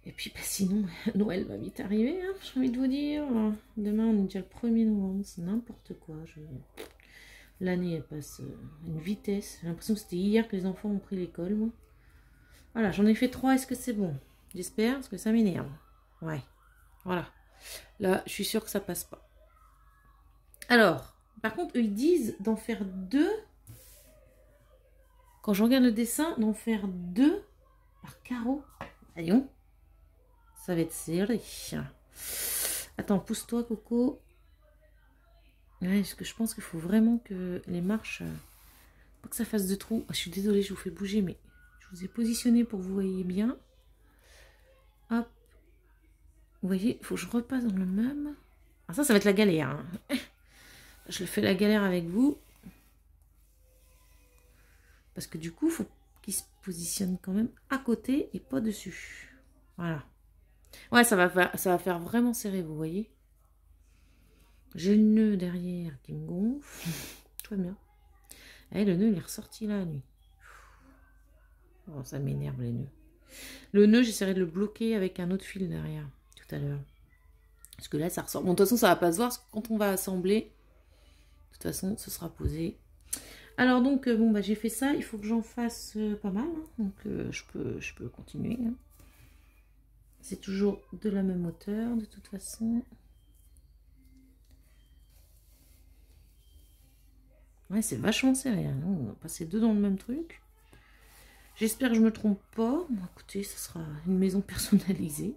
Et puis, bah, sinon, Noël va vite arriver, hein, j'ai envie de vous dire. Demain, on est déjà le 1er novembre, c'est n'importe quoi. L'année, elle passe à une vitesse. J'ai l'impression que c'était hier que les enfants ont pris l'école, moi. Voilà, j'en ai fait 3, est-ce que c'est bon? J'espère, parce que ça m'énerve. Ouais, voilà. Là, je suis sûre que ça passe pas. Alors, par contre, eux, ils disent d'en faire 2. Quand je regarde le dessin, d'en faire 2 par carreau. Voyons. Ça va être serré. Attends, pousse-toi, Coco. Ouais, parce que je pense qu'il faut vraiment que les marches... pas que ça fasse de trous. Oh, je suis désolée, je vous fais bouger, mais je vous ai positionné pour que vous voyez bien. Hop. Vous voyez, il faut que je repasse dans le même. Ah, ça va être la galère. Hein. Je le fais la galère avec vous. Parce que du coup, il faut qu'il se positionne quand même à côté et pas dessus. Voilà. Ouais, ça va faire vraiment serré, vous voyez. J'ai le nœud derrière qui me gonfle. Tout va bien. Et le nœud, il est ressorti là, nuit. Oh, ça m'énerve, les nœuds. Le nœud, j'essaierai de le bloquer avec un autre fil derrière, tout à l'heure. Parce que là, ça ressort. Bon, de toute façon, ça va pas se voir, parce que quand on va assembler, de toute façon, ce sera posé. Alors donc, bon, bah, j'ai fait ça. Il faut que j'en fasse pas mal. Hein. Donc, je peux continuer. Hein. C'est toujours de la même hauteur, de toute façon. Ouais, c'est vachement serré. Hein. On va passer deux dans le même truc. J'espère que je me trompe pas. Bon, écoutez, ça sera une maison personnalisée.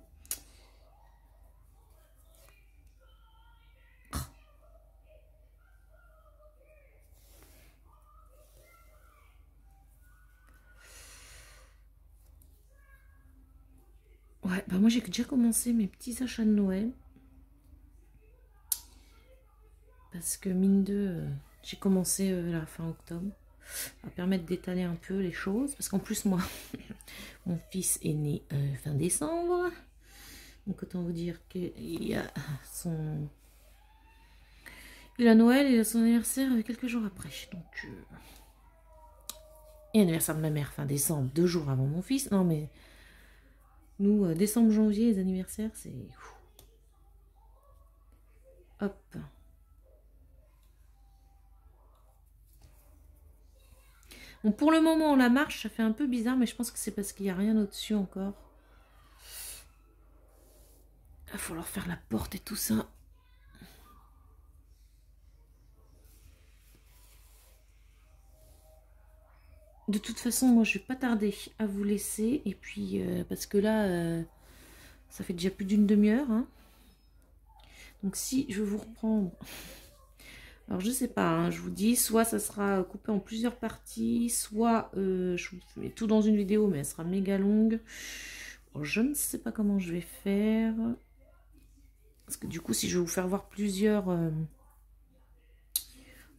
Ouais, bah moi j'ai déjà commencé mes petits achats de Noël. Parce que mine de, j'ai commencé la fin octobre. Ça va permettre d'étaler un peu les choses. Parce qu'en plus moi, mon fils est né fin décembre. Donc autant vous dire qu'il y a son... Il a Noël et il a son anniversaire quelques jours après. Donc... Et anniversaire de ma mère fin décembre, 2 jours avant mon fils. Non mais... Nous, décembre, janvier, les anniversaires, c'est... Hop. Bon, pour le moment, la marche, ça fait un peu bizarre, mais je pense que c'est parce qu'il n'y a rien au-dessus encore. Il va falloir faire la porte et tout ça. De toute façon, moi, je vais pas tarder à vous laisser. Et puis, parce que là, ça fait déjà plus d'une demi-heure. Hein. Donc, si je veux vous reprendre... Alors, je sais pas, hein, je vous dis, soit ça sera coupé en plusieurs parties, soit je vous mets tout dans une vidéo, mais elle sera méga longue. Bon, je ne sais pas comment je vais faire. Parce que du coup, si je vais vous faire voir plusieurs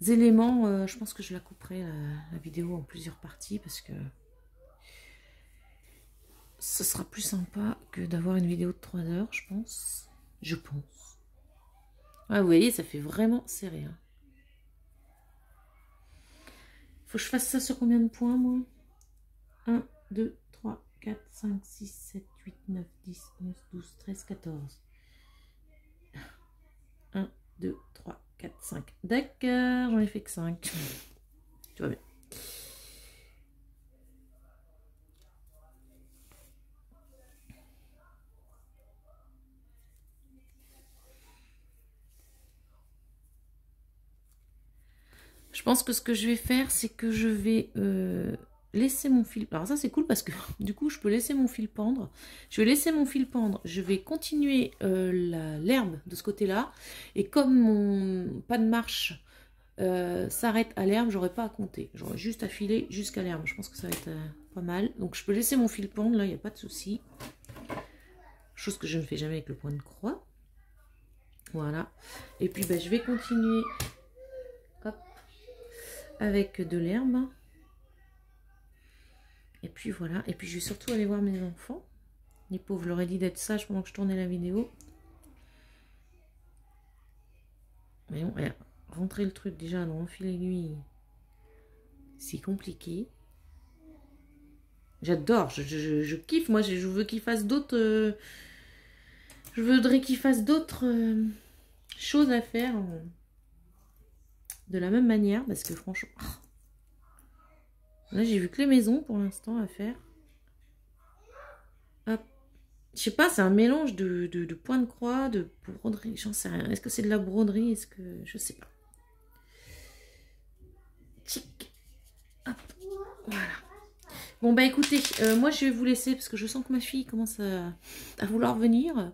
éléments, je pense que je la couperai, la vidéo, en plusieurs parties, parce que ce sera plus sympa que d'avoir une vidéo de 3 heures, je pense. Je pense. Ah, vous voyez, ça fait vraiment serré. Hein. Faut que je fasse ça sur combien de points, moi? 1, 2, 3, 4, 5, 6, 7, 8, 9, 10, 11, 12, 13, 14. 1, 2, 3, 4, 5. D'accord, j'en ai fait que 5. Tu vois bien. Je pense que ce que je vais faire, c'est que je vais laisser mon fil... Alors ça, c'est cool parce que du coup, je peux laisser mon fil pendre. Je vais laisser mon fil pendre. Je vais continuer l'herbe de ce côté-là. Et comme mon pas de marche s'arrête à l'herbe, j'aurai pas à compter. J'aurai juste à filer jusqu'à l'herbe. Je pense que ça va être pas mal. Donc, je peux laisser mon fil pendre. Là, il n'y a pas de souci. Chose que je ne fais jamais avec le point de croix. Voilà. Et puis, ben, je vais continuer... Hop. Avec de l'herbe. Et puis voilà. Et puis je vais surtout aller voir mes enfants. Les pauvres, je leur ai dit d'être sages pendant que je tournais la vidéo. Mais bon, rentrer le truc déjà dans un fil aiguille, c'est compliqué. J'adore, je kiffe. Moi, je veux qu'ils fassent d'autres... je voudrais qu'ils fassent d'autres choses à faire de la même manière. Parce que franchement... Là, j'ai vu que les maisons pour l'instant à faire. Hop. Je sais pas, c'est un mélange de points de croix, de broderie, j'en sais rien. Est-ce que c'est de la broderie? Est-ce que... Je sais pas. Tchic. Hop. Voilà. Bon bah écoutez, moi je vais vous laisser parce que je sens que ma fille commence à vouloir venir.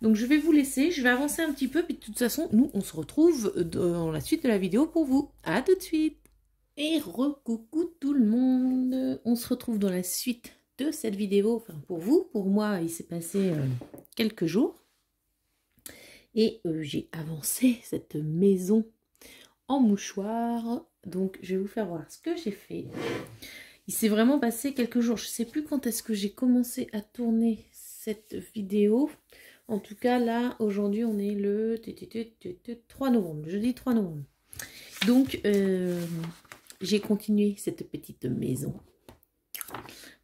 Donc je vais vous laisser, je vais avancer un petit peu. Puis de toute façon, nous on se retrouve dans la suite de la vidéo pour vous. À tout de suite. Et recoucou tout le monde. On se retrouve dans la suite de cette vidéo. Enfin pour vous, pour moi il s'est passé quelques jours. Et j'ai avancé cette maison en mouchoir. Donc je vais vous faire voir ce que j'ai fait. Il s'est vraiment passé quelques jours. Je ne sais plus quand est-ce que j'ai commencé à tourner cette vidéo. En tout cas, là, aujourd'hui, on est le 3 novembre. Jeudi 3 novembre. Donc, j'ai continué cette petite maison.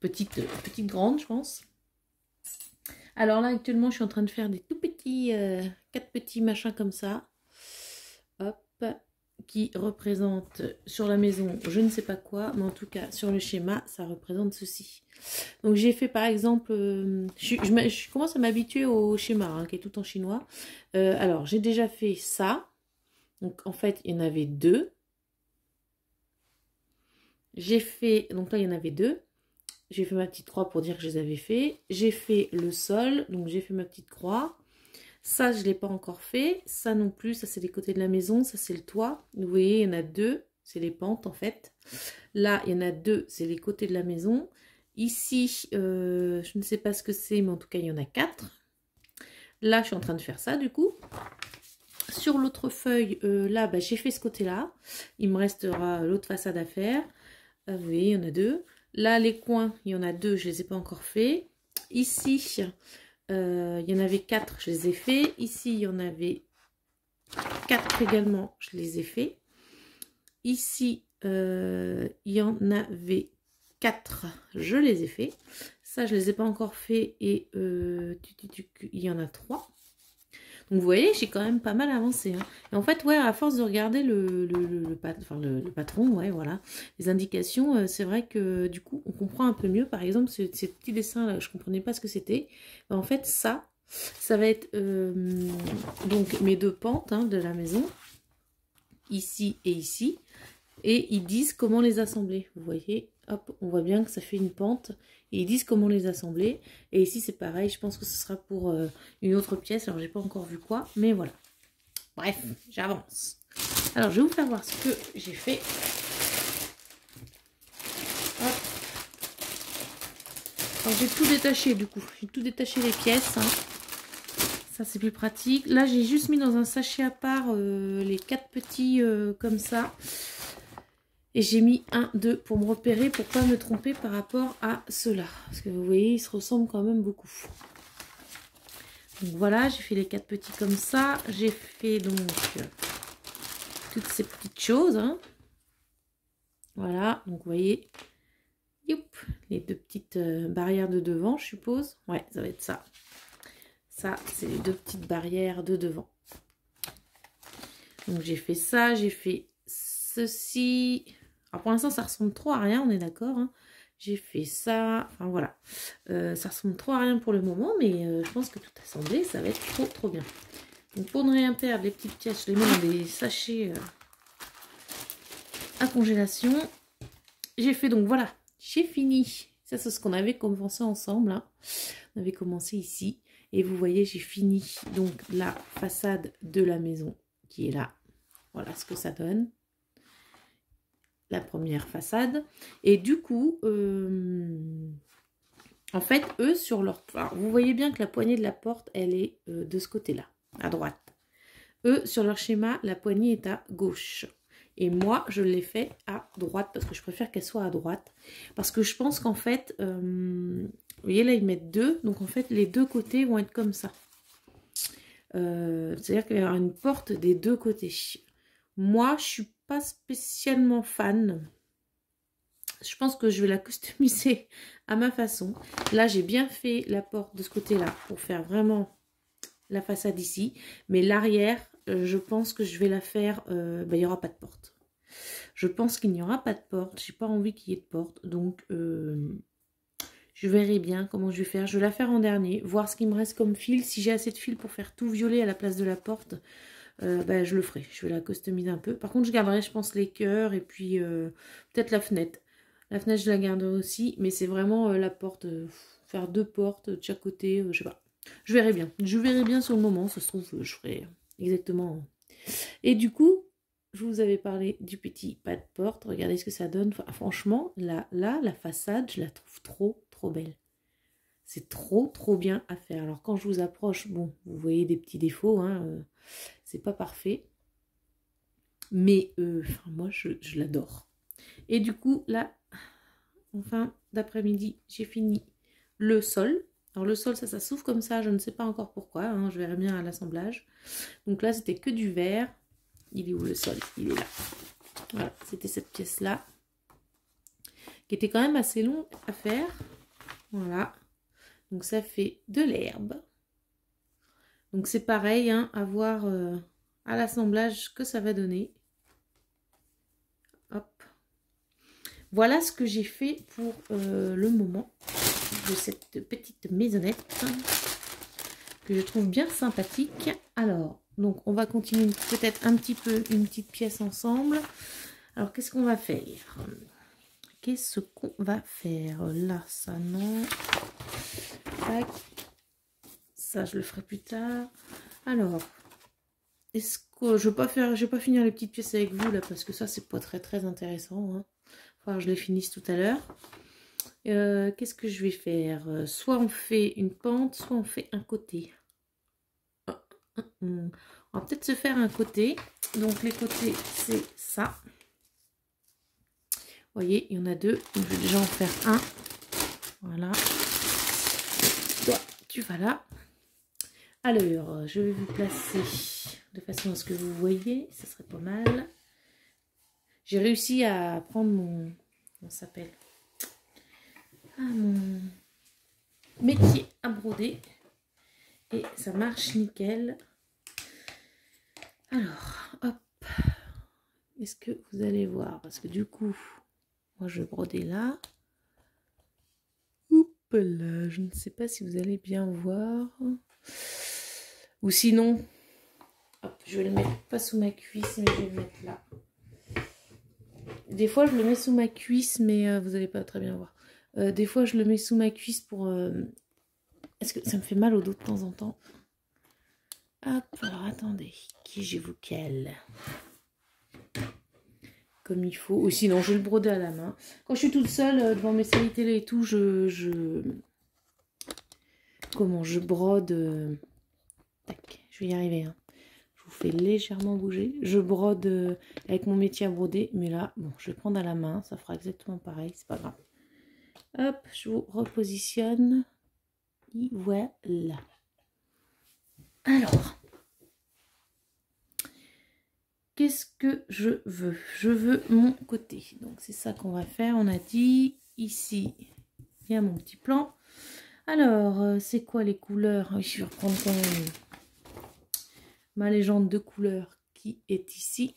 Petite grande, je pense. Alors là, actuellement, je suis en train de faire des tout petits, 4 petits machins comme ça. Hop. qui représente sur la maison, je ne sais pas quoi, mais en tout cas sur le schéma, ça représente ceci. Donc j'ai fait par exemple, je commence à m'habituer au schéma hein, qui est tout en chinois. Alors j'ai déjà fait ça, donc en fait il y en avait deux. J'ai fait, donc là il y en avait deux. J'ai fait ma petite croix pour dire que je les avais fait. J'ai fait le sol, donc j'ai fait ma petite croix. Ça, je ne l'ai pas encore fait. Ça non plus, ça c'est les côtés de la maison, ça c'est le toit. Vous voyez, il y en a deux, c'est les pentes en fait. Là, il y en a deux, c'est les côtés de la maison. Ici, je ne sais pas ce que c'est, mais en tout cas, il y en a quatre. Là, je suis en train de faire ça du coup. Sur l'autre feuille, là, bah, j'ai fait ce côté-là. Il me restera l'autre façade à faire. Vous voyez, il y en a deux. Là, les coins, il y en a deux, je ne les ai pas encore fait. Ici, il y en avait quatre, je les ai fait. Ici, il y en avait quatre également, je les ai fait. Ici, il y en avait quatre, je les ai fait. Ça, je les ai pas encore fait et il y en a trois. Donc vous voyez, j'ai quand même pas mal avancé. Hein. Et en fait, ouais, à force de regarder le patron, ouais, voilà, les indications, c'est vrai que du coup, on comprend un peu mieux. Par exemple, ces petits dessins-là, je comprenais pas ce que c'était. En fait, ça va être donc mes deux pentes hein, de la maison, ici et ici. Et ils disent comment les assembler. Vous voyez, hop, on voit bien que ça fait une pente. Et ils disent comment les assembler. Et ici, c'est pareil. Je pense que ce sera pour une autre pièce. Alors, j'ai pas encore vu quoi. Mais voilà. Bref, j'avance. Alors, je vais vous faire voir ce que j'ai fait. Hop. Alors, j'ai tout détaché du coup. J'ai tout détaché les pièces. Hein. Ça, c'est plus pratique. Là, j'ai juste mis dans un sachet à part les quatre petits comme ça. Et j'ai mis 1, 2 pour me repérer, pour pas me tromper par rapport à ceux-là. Parce que vous voyez, ils se ressemblent quand même beaucoup. Donc voilà, j'ai fait les quatre petits comme ça. J'ai fait donc toutes ces petites choses. Hein. Voilà, donc vous voyez, youp, les deux petites barrières de devant, je suppose. Ouais, ça va être ça. Ça, c'est les deux petites barrières de devant. Donc j'ai fait ça, j'ai fait ceci. Alors pour l'instant, ça ressemble trop à rien, on est d'accord. Hein. J'ai fait ça, enfin voilà. Ça ressemble trop à rien pour le moment, mais je pense que tout assemblé, ça va être trop bien. Donc pour ne rien perdre, les petites pièces, je les mets dans des sachets à congélation. J'ai fait donc voilà, j'ai fini. Ça, c'est ce qu'on avait commencé ensemble. Hein. On avait commencé ici. Et vous voyez, j'ai fini donc la façade de la maison qui est là. Voilà ce que ça donne. La première façade. Et du coup, en fait, eux, sur leur... Alors, vous voyez bien que la poignée de la porte, elle est de ce côté-là, à droite. Eux, sur leur schéma, la poignée est à gauche. Et moi, je l'ai fait à droite, parce que je préfère qu'elle soit à droite. Parce que je pense qu'en fait, vous voyez, là, ils mettent deux. Donc, en fait, les deux côtés vont être comme ça. C'est-à-dire qu'il y aura une porte des deux côtés. Moi, je suis pas spécialement fan. Je pense que je vais la customiser à ma façon. Là, j'ai bien fait la porte de ce côté-là pour faire vraiment la façade ici. Mais l'arrière, je pense que je vais la faire... il n'y aura pas de porte. Je pense qu'il n'y aura pas de porte. J'ai pas envie qu'il y ait de porte. Donc, je verrai bien comment je vais faire. Je vais la faire en dernier. Voir ce qu'il me reste comme fil. Si j'ai assez de fil pour faire tout violet à la place de la porte... je le ferai, je vais la customiser un peu. Par contre, je garderai, je pense, les cœurs et puis peut-être la fenêtre. La fenêtre, je la garderai aussi, mais c'est vraiment la porte, faire deux portes de chaque côté, je sais pas. Je verrai bien. Je verrai bien sur le moment, ça se trouve, je ferai exactement. Et du coup, je vous avais parlé du petit pas de porte. Regardez ce que ça donne. Enfin, franchement, là, la façade, je la trouve trop belle. C'est trop bien à faire. Alors, quand je vous approche, bon, vous voyez des petits défauts, hein, c'est pas parfait. Mais moi, je l'adore. Et du coup, là, en fin d'après-midi, j'ai fini le sol. Alors, le sol, ça s'ouvre comme ça. Je ne sais pas encore pourquoi. Hein, je verrai bien à l'assemblage. Donc là, c'était que du verre. Il est où le sol? Il est là. Voilà, c'était cette pièce-là. Qui était quand même assez long à faire. Voilà. Donc, ça fait de l'herbe. Donc, c'est pareil, hein, à voir à l'assemblage que ça va donner. voilà ce que j'ai fait pour le moment de cette petite maisonnette que je trouve bien sympathique. Alors, donc on va continuer peut-être un petit peu une petite pièce ensemble. Alors, qu'est-ce qu'on va faire? Qu'est-ce qu'on va faire? Là, ça non. Tac. Ça, je le ferai plus tard. Alors, est-ce que je vais pas finir les petites pièces avec vous là parce que ça, c'est pas très intéressant. Hein. Enfin, je les finisse tout à l'heure. Qu'est-ce que je vais faire? Soit on fait une pente, soit on fait un côté. On va peut-être se faire un côté. Donc les côtés, c'est ça. Vous voyez, il y en a deux. Donc, je vais déjà en faire un. Voilà. Toi, tu vas là. Alors, je vais vous placer de façon à ce que vous voyez. Ça serait pas mal. J'ai réussi à prendre mon... Comment ça s'appelle? Mon métier à broder. Et ça marche nickel. Alors, hop. Est-ce que vous allez voir? Parce que du coup, moi je vais broder là. Oups là, je ne sais pas si vous allez bien voir. Ou sinon, hop, je vais le mettre pas sous ma cuisse, mais je vais le mettre là. Des fois, je le mets sous ma cuisse, mais vous n'allez pas très bien voir. Des fois, je le mets sous ma cuisse pour... Est-ce que ça me fait mal au dos de temps en temps? Hop, alors attendez. Qui j'ai vous quel? Comme il faut. Ou sinon, je vais le broder à la main. Quand je suis toute seule devant mes séries télé et tout, comment je brode. Tac, je vais y arriver. Hein. Je vous fais légèrement bouger. Je brode avec mon métier à broder. Mais là, bon, je vais prendre à la main. Ça fera exactement pareil. C'est pas grave. Hop, je vous repositionne. Et voilà. Alors, qu'est-ce que je veux? Je veux mon côté. Donc, c'est ça qu'on va faire. On a dit ici, il y a mon petit plan. Alors, c'est quoi les couleurs? Je vais reprendre quand même ma légende de couleurs qui est ici.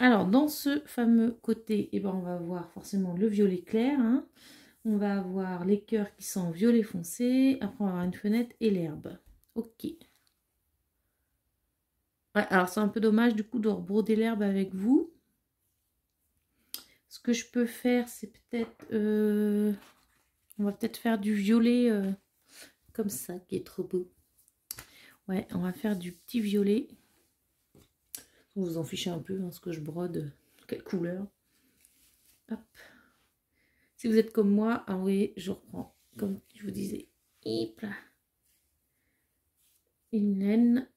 Alors, dans ce fameux côté, eh ben, on va avoir forcément le violet clair. Hein. On va avoir les cœurs qui sont violet foncé. Après, on va avoir une fenêtre et l'herbe. Ok. Ouais, alors, c'est un peu dommage du coup de rebroder l'herbe avec vous. Ce que je peux faire, c'est peut-être... on va peut-être faire du violet comme ça, qui est trop beau. Ouais, on va faire du petit violet. Vous vous en fichez un peu, hein, ce que je brode, quelle couleur. Hop. Si vous êtes comme moi, ah oui, je reprends, comme je vous disais, hop là. Une laine.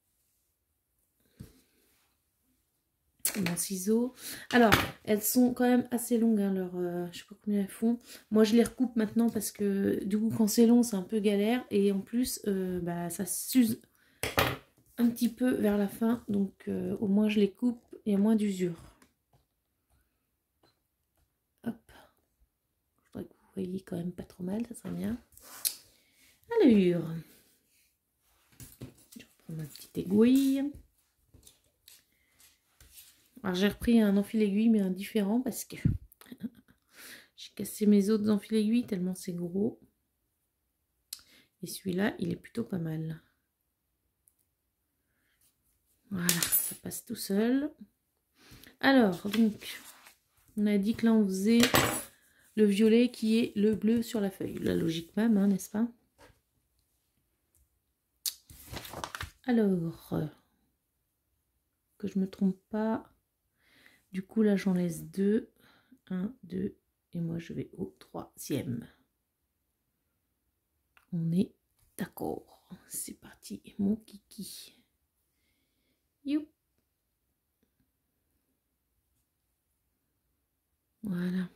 Mon ciseau. Alors, elles sont quand même assez longues, hein, je sais pas combien elles font. Moi, je les recoupe maintenant parce que du coup, quand c'est long, c'est un peu galère. Et en plus, bah, ça s'use un petit peu vers la fin. Donc, au moins, je les coupe et il y a moins d'usure. Hop. Je voudrais que vous voyez quand même pas trop mal, ça serait bien. Alors, je reprends ma petite aiguille. Alors j'ai repris un enfil-aiguille mais un différent parce que j'ai cassé mes autres enfil-aiguilles tellement c'est gros. Et celui-là, il est plutôt pas mal. Voilà, ça passe tout seul. Alors, donc, on a dit que là on faisait le violet qui est le bleu sur la feuille. La logique même, hein, n'est-ce pas? Alors, que je me trompe pas. Du coup, là, j'en laisse deux. 1, 2, et moi, je vais au 3e. On est d'accord. C'est parti, mon kiki. Youp. Voilà.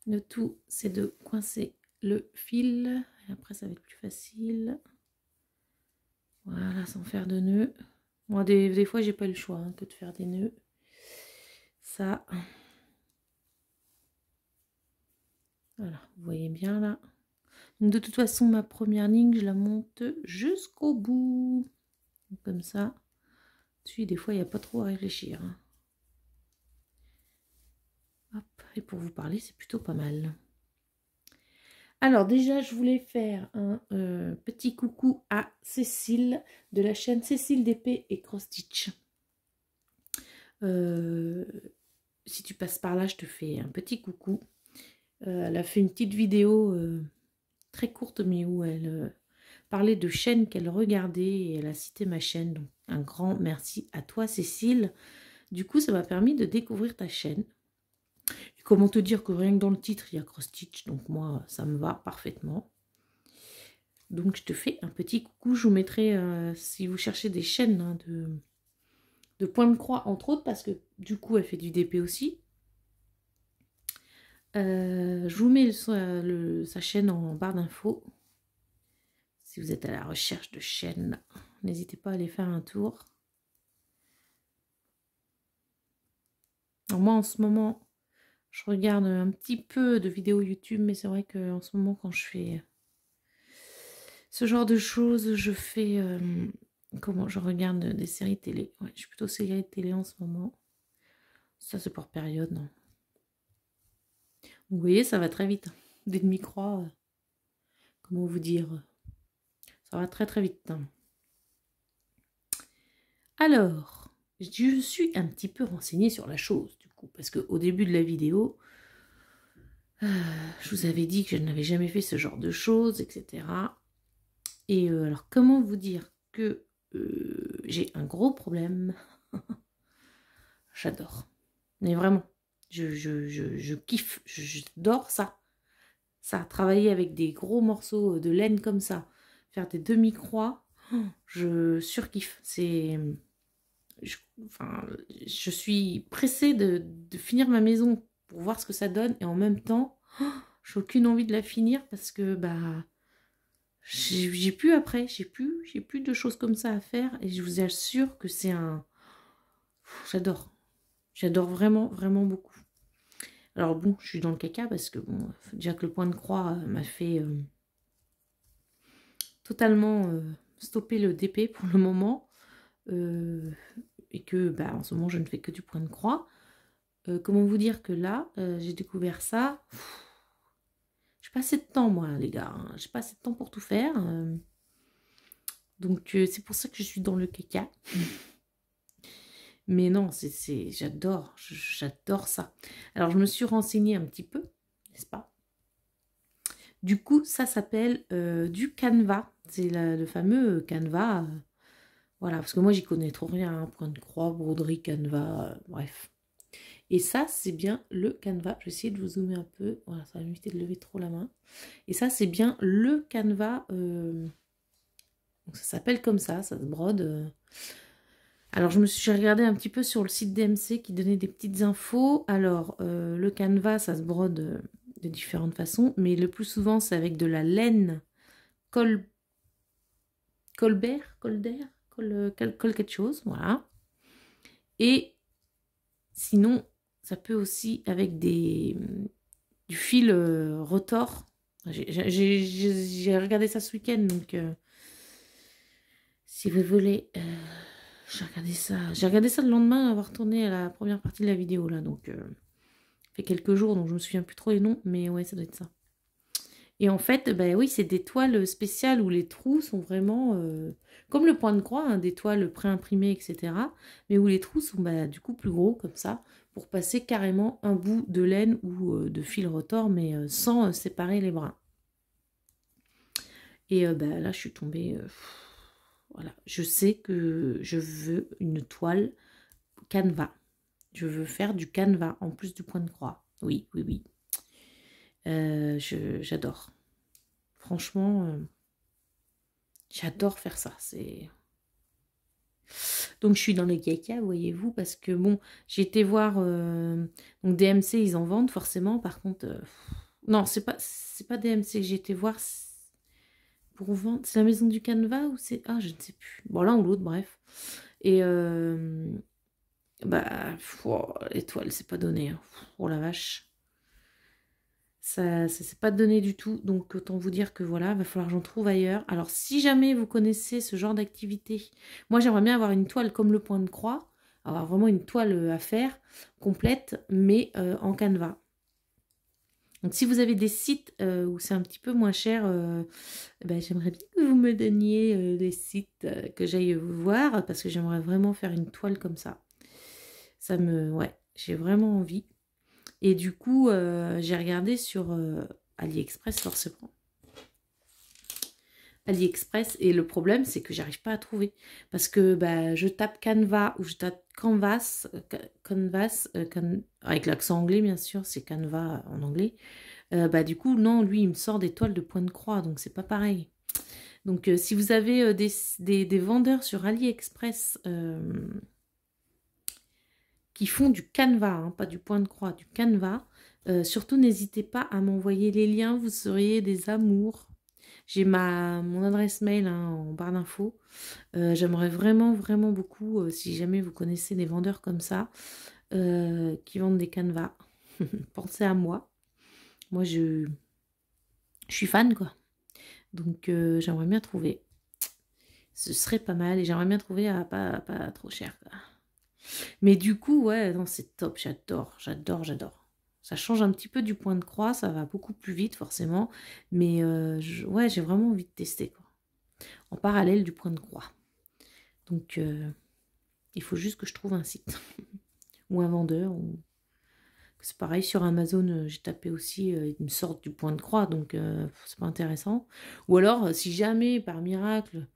Le tout, c'est de coincer le fil. Et après, ça va être plus facile. Voilà, sans faire de nœuds. Moi, des fois, j'ai pas le choix hein, que de faire des nœuds. Ça. Voilà, vous voyez bien là. Donc, de toute façon, ma première ligne, je la monte jusqu'au bout. Comme ça. Dessus, des fois, il n'y a pas trop à réfléchir. Hein. Hop, et pour vous parler, c'est plutôt pas mal. Alors déjà, je voulais faire un petit coucou à Cécile de la chaîne Cécile d'épée et cross stitch. Si tu passes par là, je te fais un petit coucou. Elle a fait une petite vidéo très courte, mais où elle parlait de chaînes qu'elle regardait et elle a cité ma chaîne. Donc un grand merci à toi, Cécile. Du coup, ça m'a permis de découvrir ta chaîne. Et comment te dire que rien que dans le titre, il y a cross stitch, donc moi, ça me va parfaitement. Donc je te fais un petit coucou. Je vous mettrai, si vous cherchez des chaînes hein, de points de croix, entre autres, parce que du coup, elle fait du DP aussi. Je vous mets sa chaîne en barre d'infos. Si vous êtes à la recherche de chaînes, n'hésitez pas à aller faire un tour. Alors moi, en ce moment, je regarde un petit peu de vidéos YouTube, mais c'est vrai qu'en ce moment, quand je fais ce genre de choses, je fais... comment je regarde des séries télé. Ouais, je suis plutôt série télé en ce moment. Ça, c'est par période. Non. Vous voyez, ça va très vite. Des demi-croix, comment vous dire, ça va très très vite. Alors, je suis un petit peu renseignée sur la chose, du coup, parce qu'au début de la vidéo, je vous avais dit que je n'avais jamais fait ce genre de choses, etc. Et alors, comment vous dire que j'ai un gros problème. J'adore. Mais vraiment, je kiffe, j'adore ça. Ça, travailler avec des gros morceaux de laine comme ça, faire des demi-croix, je surkiffe. Enfin, je suis pressée de finir ma maison pour voir ce que ça donne et en même temps, j'ai aucune envie de la finir parce que bah j'ai plus après, j'ai plus de choses comme ça à faire et je vous assure que c'est un... J'adore. J'adore vraiment, vraiment beaucoup. Alors bon, je suis dans le caca parce que bon, déjà que le point de croix m'a fait totalement stopper le DP pour le moment. Et que bah, en ce moment je ne fais que du point de croix. Comment vous dire que là, j'ai découvert ça. J'ai pas assez de temps moi les gars, hein. J'ai pas assez de temps pour tout faire. Donc c'est pour ça que je suis dans le caca. Mais non, j'adore ça. Alors je me suis renseignée un petit peu, n'est-ce pas? Du coup, ça s'appelle du canevas. C'est le fameux canevas. Voilà, parce que moi, j'y connais trop rien. Hein, point de croix, broderie, canevas, bref. Et ça, c'est bien le canevas. Je vais essayer de vous zoomer un peu. Voilà, ça va m'éviter de lever trop la main. Et ça, c'est bien le canevas. Donc ça s'appelle comme ça se brode. Alors, je me suis regardé un petit peu sur le site DMC qui donnait des petites infos. Alors, le canevas, ça se brode de différentes façons. Mais le plus souvent, c'est avec de la laine Colbert, quelque chose, voilà. Et sinon, ça peut aussi avec du fil retors. J'ai regardé ça ce week-end, donc si vous voulez, j'ai regardé ça le lendemain, avoir tourné à la première partie de la vidéo là, donc ça fait quelques jours, donc je me souviens plus trop les noms, mais ouais, ça doit être ça. Et en fait, bah oui, c'est des toiles spéciales où les trous sont vraiment comme le point de croix, hein, des toiles pré-imprimées, etc. Mais où les trous sont bah, du coup plus gros, comme ça, pour passer carrément un bout de laine ou de fil retors, mais sans séparer les brins. Et bah, là, je suis tombée... voilà, je sais que je veux une toile canevas. Je veux faire du canevas en plus du point de croix. Oui, oui, oui. J'adore. Franchement, j'adore faire ça. Donc je suis dans les caca, voyez-vous, parce que bon, j'ai été voir donc DMC, ils en vendent forcément. Par contre, non, c'est pas DMC que j'ai été voir pour vendre. C'est la maison du canevas ou c'est je ne sais plus. Bon, l'un ou l'autre, bref. Et bah, l'étoile, c'est pas donné. Hein. Oh la vache. Ça c'est pas donné du tout. Donc autant vous dire que voilà, va falloir que j'en trouve ailleurs. Alors si jamais vous connaissez ce genre d'activité, moi j'aimerais bien avoir une toile comme le point de croix, avoir vraiment une toile à faire complète, mais en canevas. Donc si vous avez des sites où c'est un petit peu moins cher, ben, j'aimerais bien que vous me donniez des sites que j'aille voir, parce que j'aimerais vraiment faire une toile comme ça. Ouais, j'ai vraiment envie. Et du coup, j'ai regardé sur AliExpress forcément. AliExpress, et le problème c'est que j'arrive pas à trouver. Parce que bah, je tape Canva ou je tape Canvas, avec l'accent anglais bien sûr, c'est Canva en anglais. Bah du coup, non, lui il me sort des toiles de point de croix, donc c'est pas pareil. Donc si vous avez des vendeurs sur AliExpress qui font du canevas, hein, pas du point de croix, du canevas, surtout n'hésitez pas à m'envoyer les liens, vous seriez des amours. J'ai mon adresse mail hein, en barre d'infos. J'aimerais vraiment, vraiment beaucoup, si jamais vous connaissez des vendeurs comme ça, qui vendent des canevas, pensez à moi. Moi, je suis fan, quoi. Donc, j'aimerais bien trouver. Ce serait pas mal et j'aimerais bien trouver à pas trop cher, quoi. Mais du coup, ouais, non, c'est top, j'adore, j'adore, j'adore. Ça change un petit peu du point de croix, ça va beaucoup plus vite forcément, mais ouais, j'ai vraiment envie de tester, quoi. En parallèle du point de croix. Donc, il faut juste que je trouve un site ou un vendeur. C'est pareil, sur Amazon, j'ai tapé aussi une sorte du point de croix, donc c'est pas intéressant. Ou alors, si jamais, par miracle,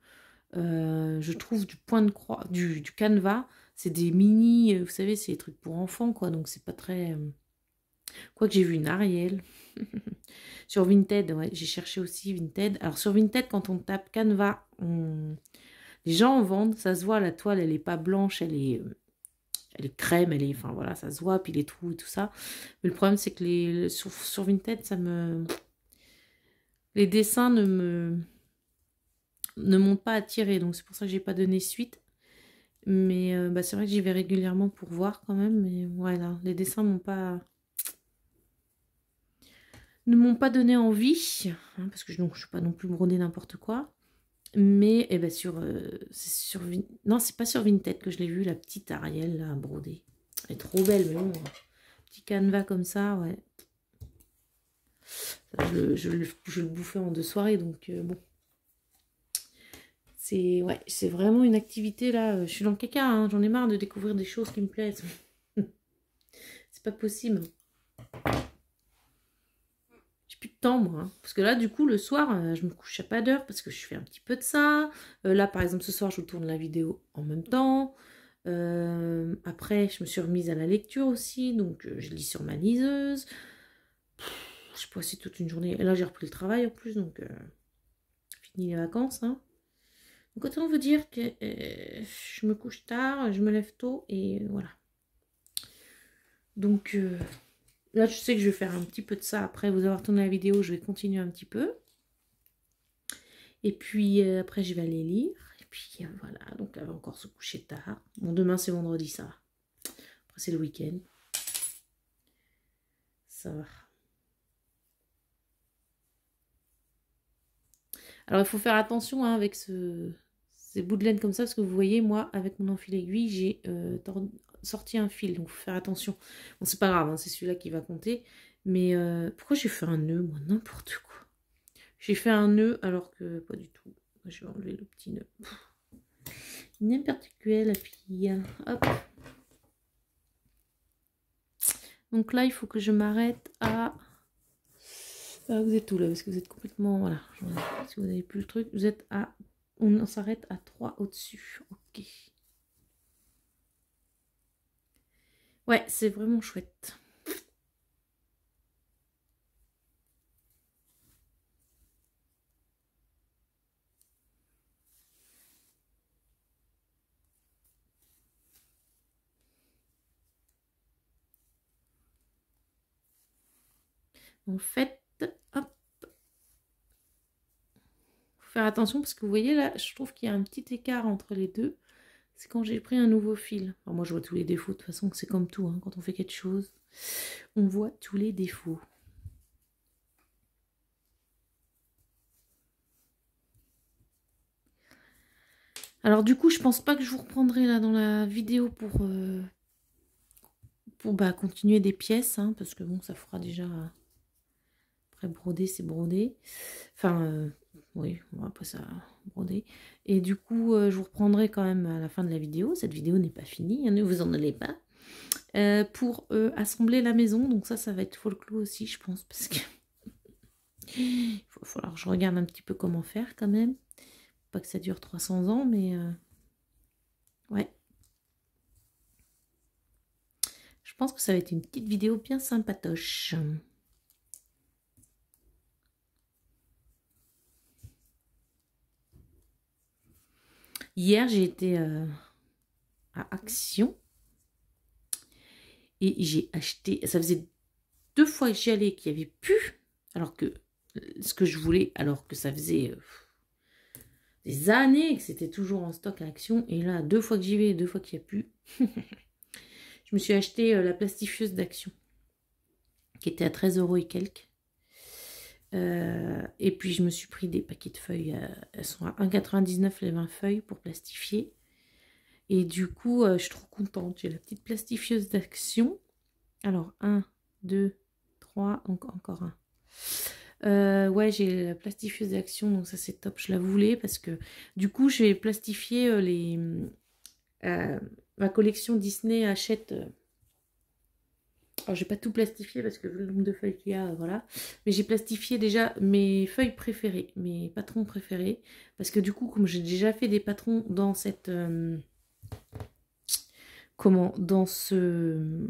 je trouve du point de croix, du canevas, c'est des mini, vous savez, c'est des trucs pour enfants, quoi, donc c'est pas très... Quoique j'ai vu une Ariel. Sur Vinted, ouais, j'ai cherché aussi Vinted. Alors sur Vinted, quand on tape canevas, les gens en vendent, ça se voit, la toile, elle est pas blanche, elle est crème, elle est... Enfin voilà, ça se voit, puis les trous et tout ça. Mais le problème, c'est que sur Vinted, ça me... Les dessins ne m'ont pas attiré, donc c'est pour ça que j'ai pas donné suite. Mais bah, c'est vrai que j'y vais régulièrement pour voir quand même. Mais voilà, les dessins ne m'ont pas donné envie. Hein, parce que je ne suis pas non plus brodée n'importe quoi. Mais eh ben, non, c'est pas sur Vinted que je l'ai vu, la petite Ariel là, brodée. Elle est trop belle, mais bon. Petit canevas comme ça, ouais. Ça, je le bouffais en 2 soirées, donc bon. Ouais, c'est vraiment une activité là. Je suis dans le caca, hein, j'en ai marre de découvrir des choses qui me plaisent. C'est pas possible. J'ai plus de temps moi. Hein. Parce que là, du coup, le soir, je me couche à pas d'heure parce que je fais un petit peu de ça. Là, par exemple, ce soir, je tourne la vidéo en même temps. Après, je me suis remise à la lecture aussi. Donc, je lis sur ma liseuse. Je peux passer toute une journée. Et là, j'ai repris le travail en plus. Donc, fini les vacances. Hein. Donc autant vous dire que je me couche tard, je me lève tôt et voilà. Donc là je sais que je vais faire un petit peu de ça. Après vous avoir tourné la vidéo, je vais continuer un petit peu. Et puis après je vais aller lire. Et puis voilà, donc elle va encore se coucher tard. Bon demain c'est vendredi ça va. Après c'est le week-end. Ça va. Alors il faut faire attention hein, avec ces bouts de laine comme ça, parce que vous voyez, moi, avec mon enfil aiguille, j'ai sorti un fil, donc il faut faire attention. Bon, c'est pas grave, hein, c'est celui-là qui va compter. Mais pourquoi j'ai fait un nœud, moi, n'importe quoi. J'ai fait un nœud alors que pas du tout. Je vais enlever le petit nœud. N'importe quoi, la fille. Hop. Donc là, il faut que je m'arrête à... Ah, vous êtes où là? Parce que vous êtes complètement... Voilà. Si vous n'avez plus le truc, vous êtes à... On s'arrête à 3 au-dessus. Ok. Ouais, c'est vraiment chouette. En fait, hop. Faut faire attention parce que vous voyez là, je trouve qu'il y a un petit écart entre les deux. C'est quand j'ai pris un nouveau fil. Alors moi je vois tous les défauts, de toute façon c'est comme tout, hein, quand on fait quelque chose, on voit tous les défauts. Alors du coup, je pense pas que je vous reprendrai là dans la vidéo pour continuer des pièces, hein, parce que bon, ça fera déjà... Après, broder, c'est broder. Enfin, oui, bon, après ça, broder. Et du coup, je vous reprendrai quand même à la fin de la vidéo. Cette vidéo n'est pas finie, hein, ne vous en allez pas. Pour assembler la maison. Donc ça va être folklore aussi, je pense, parce que... Il va falloir que je regarde un petit peu comment faire quand même. Pas que ça dure 300 ans, mais... ouais. Je pense que ça va être une petite vidéo bien sympatoche. Hier, j'ai été à Action et j'ai acheté... Ça faisait 2 fois que j'y allais qu'il n'y avait plus, alors que ce que je voulais, alors que ça faisait des années que c'était toujours en stock à Action. Et là, 2 fois que j'y vais, 2 fois qu'il n'y a plus. Je me suis acheté la plastifieuse d'Action, qui était à 13 € et quelques. Et puis je me suis pris des paquets de feuilles, elles sont à 1,99 les 20 feuilles pour plastifier. Et du coup, je suis trop contente. J'ai la petite plastifieuse d'Action. Alors, 1, 2, 3, donc encore un. Ouais, j'ai la plastifieuse d'Action, donc ça c'est top. Je la voulais parce que du coup, je vais plastifier ma collection Disney achète. Alors, j'ai pas tout plastifié parce que vu le nombre de feuilles qu'il y a, voilà. Mais j'ai plastifié déjà mes feuilles préférées, mes patrons préférés. Parce que du coup, comme j'ai déjà fait des patrons dans cette... dans ce...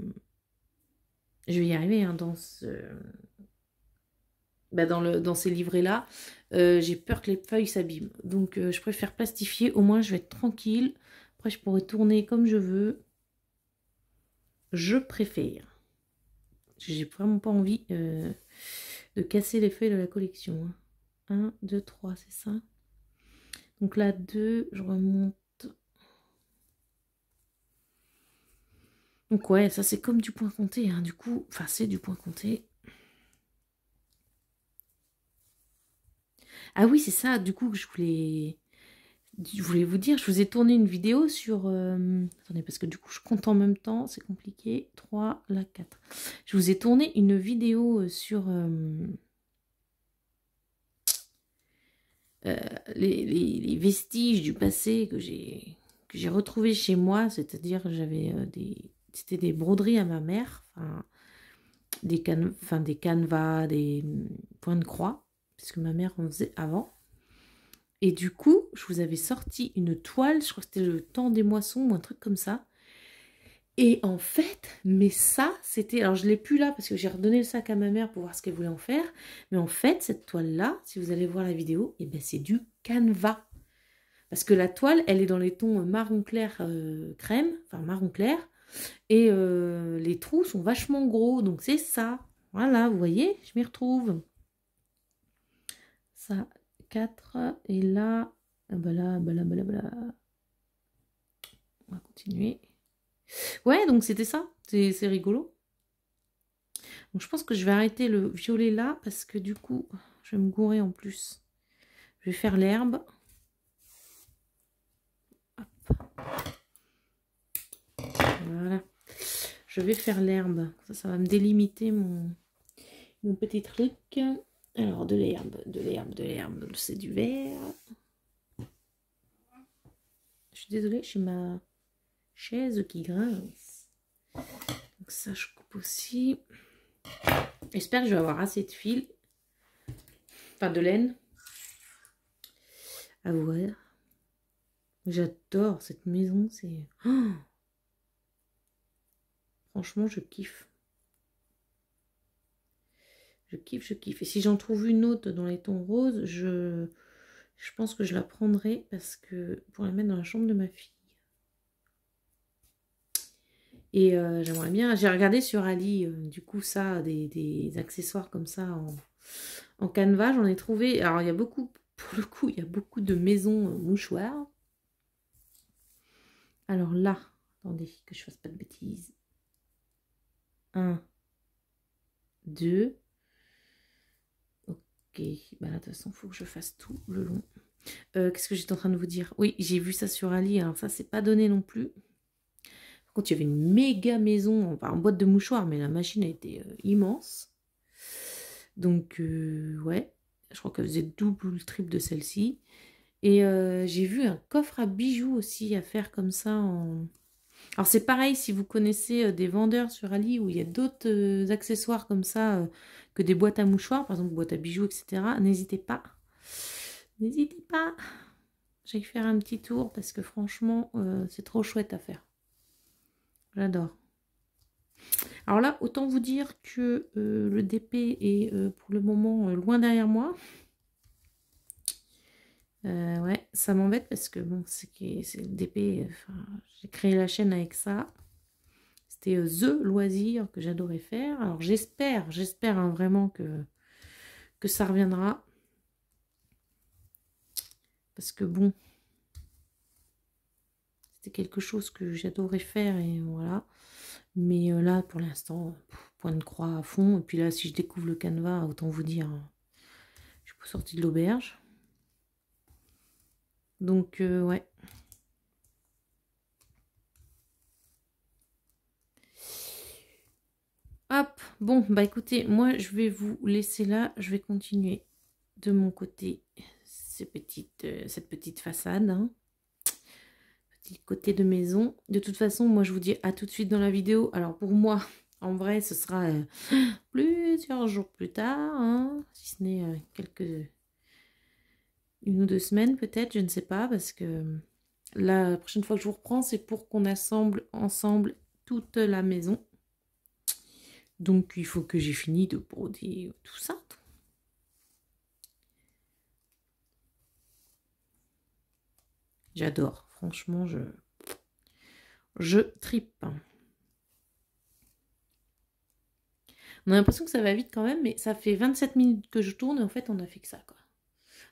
Je vais y arriver, hein, dans ce... dans ces livrets-là, j'ai peur que les feuilles s'abîment. Donc, je préfère plastifier. Au moins, je vais être tranquille. Après, je pourrai tourner comme je veux. Je préfère. J'ai vraiment pas envie de casser les feuilles de la collection. 1, 2, 3, c'est ça. Donc là, 2, je remonte. Donc ouais, ça c'est comme du point compté, hein, du coup. Enfin, c'est du point compté. Ah oui, c'est ça, du coup, que je voulais vous dire, je vous ai tourné une vidéo sur... attendez, parce que du coup, je compte en même temps, c'est compliqué. 3, là, 4. Je vous ai tourné une vidéo sur les vestiges du passé que j'ai retrouvés chez moi. C'est-à-dire, j'avais c'était des broderies à ma mère, des canevas, des points de croix, puisque ma mère en faisait avant. Et du coup, je vous avais sorti une toile, je crois que c'était le temps des moissons ou un truc comme ça. Et en fait, mais ça, c'était... Alors, je ne l'ai plus là parce que j'ai redonné le sac à ma mère pour voir ce qu'elle voulait en faire. Mais en fait, cette toile-là, si vous allez voir la vidéo, eh ben, c'est du canevas. Parce que la toile, elle est dans les tons marron clair crème, enfin marron clair. Et les trous sont vachement gros, donc c'est ça. Voilà, vous voyez, je m'y retrouve. Ça, 4. Et là, on va continuer. Ouais, donc c'était ça. C'est rigolo. Donc je pense que je vais arrêter le violet là, parce que du coup, je vais me gourer en plus. Je vais faire l'herbe. Voilà. Je vais faire l'herbe. Ça va me délimiter mon petit truc. Alors, de l'herbe, c'est du vert. Je suis désolée, j'ai ma chaise qui grince. Donc ça, je coupe aussi. J'espère que je vais avoir assez de fil. Enfin, de laine. À voir. J'adore cette maison, c'est... Oh, franchement, je kiffe. Je kiffe, je kiffe. Et si j'en trouve une autre dans les tons roses, je pense que je la prendrai parce que pour la mettre dans la chambre de ma fille. Et j'aimerais bien, j'ai regardé sur Ali, du coup ça, des accessoires comme ça en canevas, j'en ai trouvé. Alors il y a beaucoup, pour le coup, il y a beaucoup de maisons mouchoirs. Alors là, attendez que je fasse pas de bêtises. 1, 2. Ok, bah là de toute façon, il faut que je fasse tout le long. Qu'est-ce que j'étais en train de vous dire? Oui, j'ai vu ça sur Ali, alors ça, c'est pas donné non plus. Par contre, il y avait une méga maison, enfin, en boîte de mouchoirs, mais la machine a été immense. Donc, ouais, je crois qu'elle faisait double ou le triple de celle-ci. Et j'ai vu un coffre à bijoux aussi à faire comme ça. Alors, c'est pareil, si vous connaissez des vendeurs sur Ali où il y a d'autres accessoires comme ça que des boîtes à mouchoirs, par exemple, boîtes à bijoux, etc., n'hésitez pas. N'hésitez pas. J'aille faire un petit tour parce que franchement, c'est trop chouette à faire. J'adore. Alors là, autant vous dire que le DP est pour le moment loin derrière moi. Ouais, ça m'embête parce que bon, c'est le DP, j'ai créé la chaîne avec ça. C'était The Loisir que j'adorais faire. Alors j'espère hein, vraiment que ça reviendra. Parce que bon, c'était quelque chose que j'adorais faire et voilà. Mais là, pour l'instant, point de croix à fond. Et puis là, si je découvre le canevas, autant vous dire, je suis pas sortie de l'auberge. Donc, ouais. Hop, bon, bah écoutez, moi, je vais vous laisser là. Je vais continuer de mon côté cette petite façade. Hein. Petit côté de maison. De toute façon, moi, je vous dis à tout de suite dans la vidéo. Alors, pour moi... En vrai, ce sera plusieurs jours plus tard, hein, si ce n'est une ou 2 semaines peut-être, je ne sais pas, parce que la prochaine fois que je vous reprends, c'est pour qu'on assemble ensemble toute la maison. Donc, il faut que j'ai fini de broder tout ça. J'adore, franchement, je tripe. On a l'impression que ça va vite quand même, mais ça fait 27 minutes que je tourne et en fait, on a fait que ça, quoi.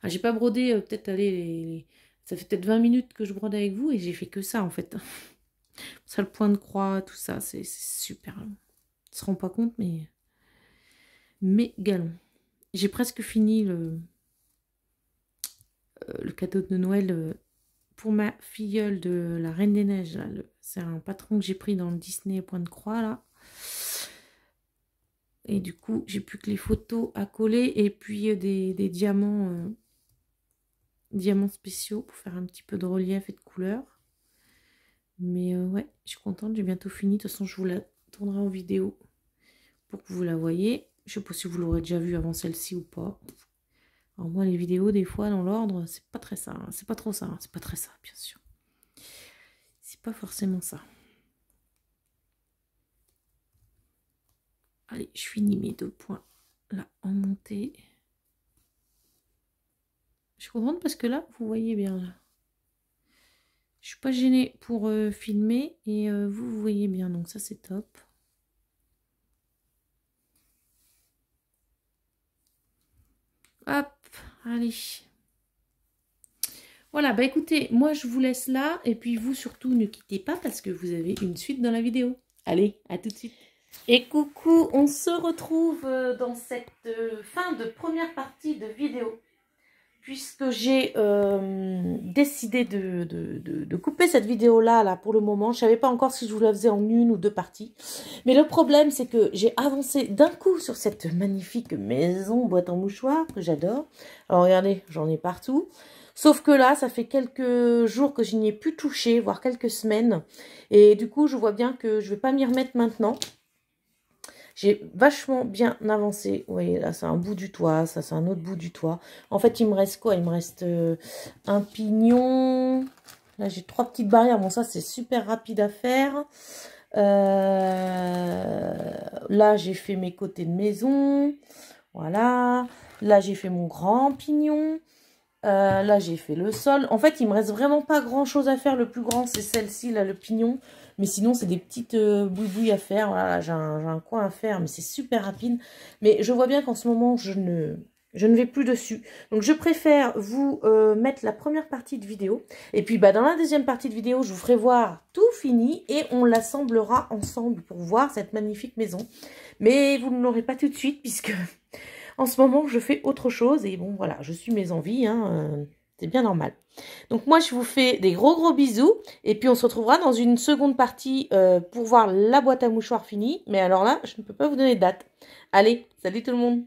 Ah, j'ai pas brodé, peut-être, allez, ça fait peut-être 20 minutes que je brode avec vous et j'ai fait que ça, en fait. Ça, le point de croix, tout ça, c'est super long. Ils se rendent pas compte, mais galon. J'ai presque fini le cadeau de Noël pour ma filleule de la Reine des Neiges. C'est un patron que j'ai pris dans le Disney point de croix, là. Et du coup, j'ai plus que les photos à coller et puis des diamants, diamants spéciaux pour faire un petit peu de relief et de couleur. Mais ouais, je suis contente, j'ai bientôt fini. De toute façon, je vous la tournerai en vidéo pour que vous la voyez. Je sais pas si vous l'aurez déjà vue avant celle-ci ou pas. Alors moi, les vidéos, des fois, dans l'ordre, c'est pas très ça. Hein. C'est pas trop ça. Hein. C'est pas très ça, bien sûr. C'est pas forcément ça. Allez, je finis mes 2 points là en montée. Je suis contente parce que là, vous voyez bien là. Je suis pas gênée pour filmer et vous voyez bien, donc ça c'est top. Hop, allez. Voilà, bah écoutez, moi je vous laisse là et puis vous surtout ne quittez pas parce que vous avez une suite dans la vidéo. Allez, à tout de suite. Et coucou, on se retrouve dans cette fin de première partie de vidéo. Puisque j'ai décidé de couper cette vidéo-là là, pour le moment. Je ne savais pas encore si je vous la faisais en 1 ou 2 parties. Mais le problème, c'est que j'ai avancé d'un coup sur cette magnifique maison boîte en mouchoir que j'adore. Alors regardez, j'en ai partout. Sauf que là, ça fait quelques jours que je n'y ai plus touché, voire quelques semaines. Et du coup, je vois bien que je ne vais pas m'y remettre maintenant. J'ai vachement bien avancé. Vous voyez, là, c'est un bout du toit. Ça, c'est un autre bout du toit. En fait, il me reste quoi? Il me reste un pignon. Là, j'ai 3 petites barrières. Bon, ça, c'est super rapide à faire. Là, j'ai fait mes côtés de maison. Voilà. Là, j'ai fait mon grand pignon. Là, j'ai fait le sol. En fait, il me reste vraiment pas grand-chose à faire. Le plus grand, c'est celle-ci, là, le pignon. Mais sinon, c'est des petites boubouilles à faire. Voilà, j'ai un coin à faire, mais c'est super rapide. Mais je vois bien qu'en ce moment, je ne vais plus dessus. Donc, je préfère vous mettre la première partie de vidéo. Et puis, bah, dans la deuxième partie de vidéo, je vous ferai voir tout fini. Et on l'assemblera ensemble pour voir cette magnifique maison. Mais vous ne l'aurez pas tout de suite, puisque... En ce moment, je fais autre chose et bon, voilà, je suis mes envies. Hein, C'est bien normal. Donc moi, je vous fais des gros bisous. Et puis, on se retrouvera dans une seconde partie pour voir la boîte à mouchoirs finie. Mais alors là, je ne peux pas vous donner de date. Allez, salut tout le monde!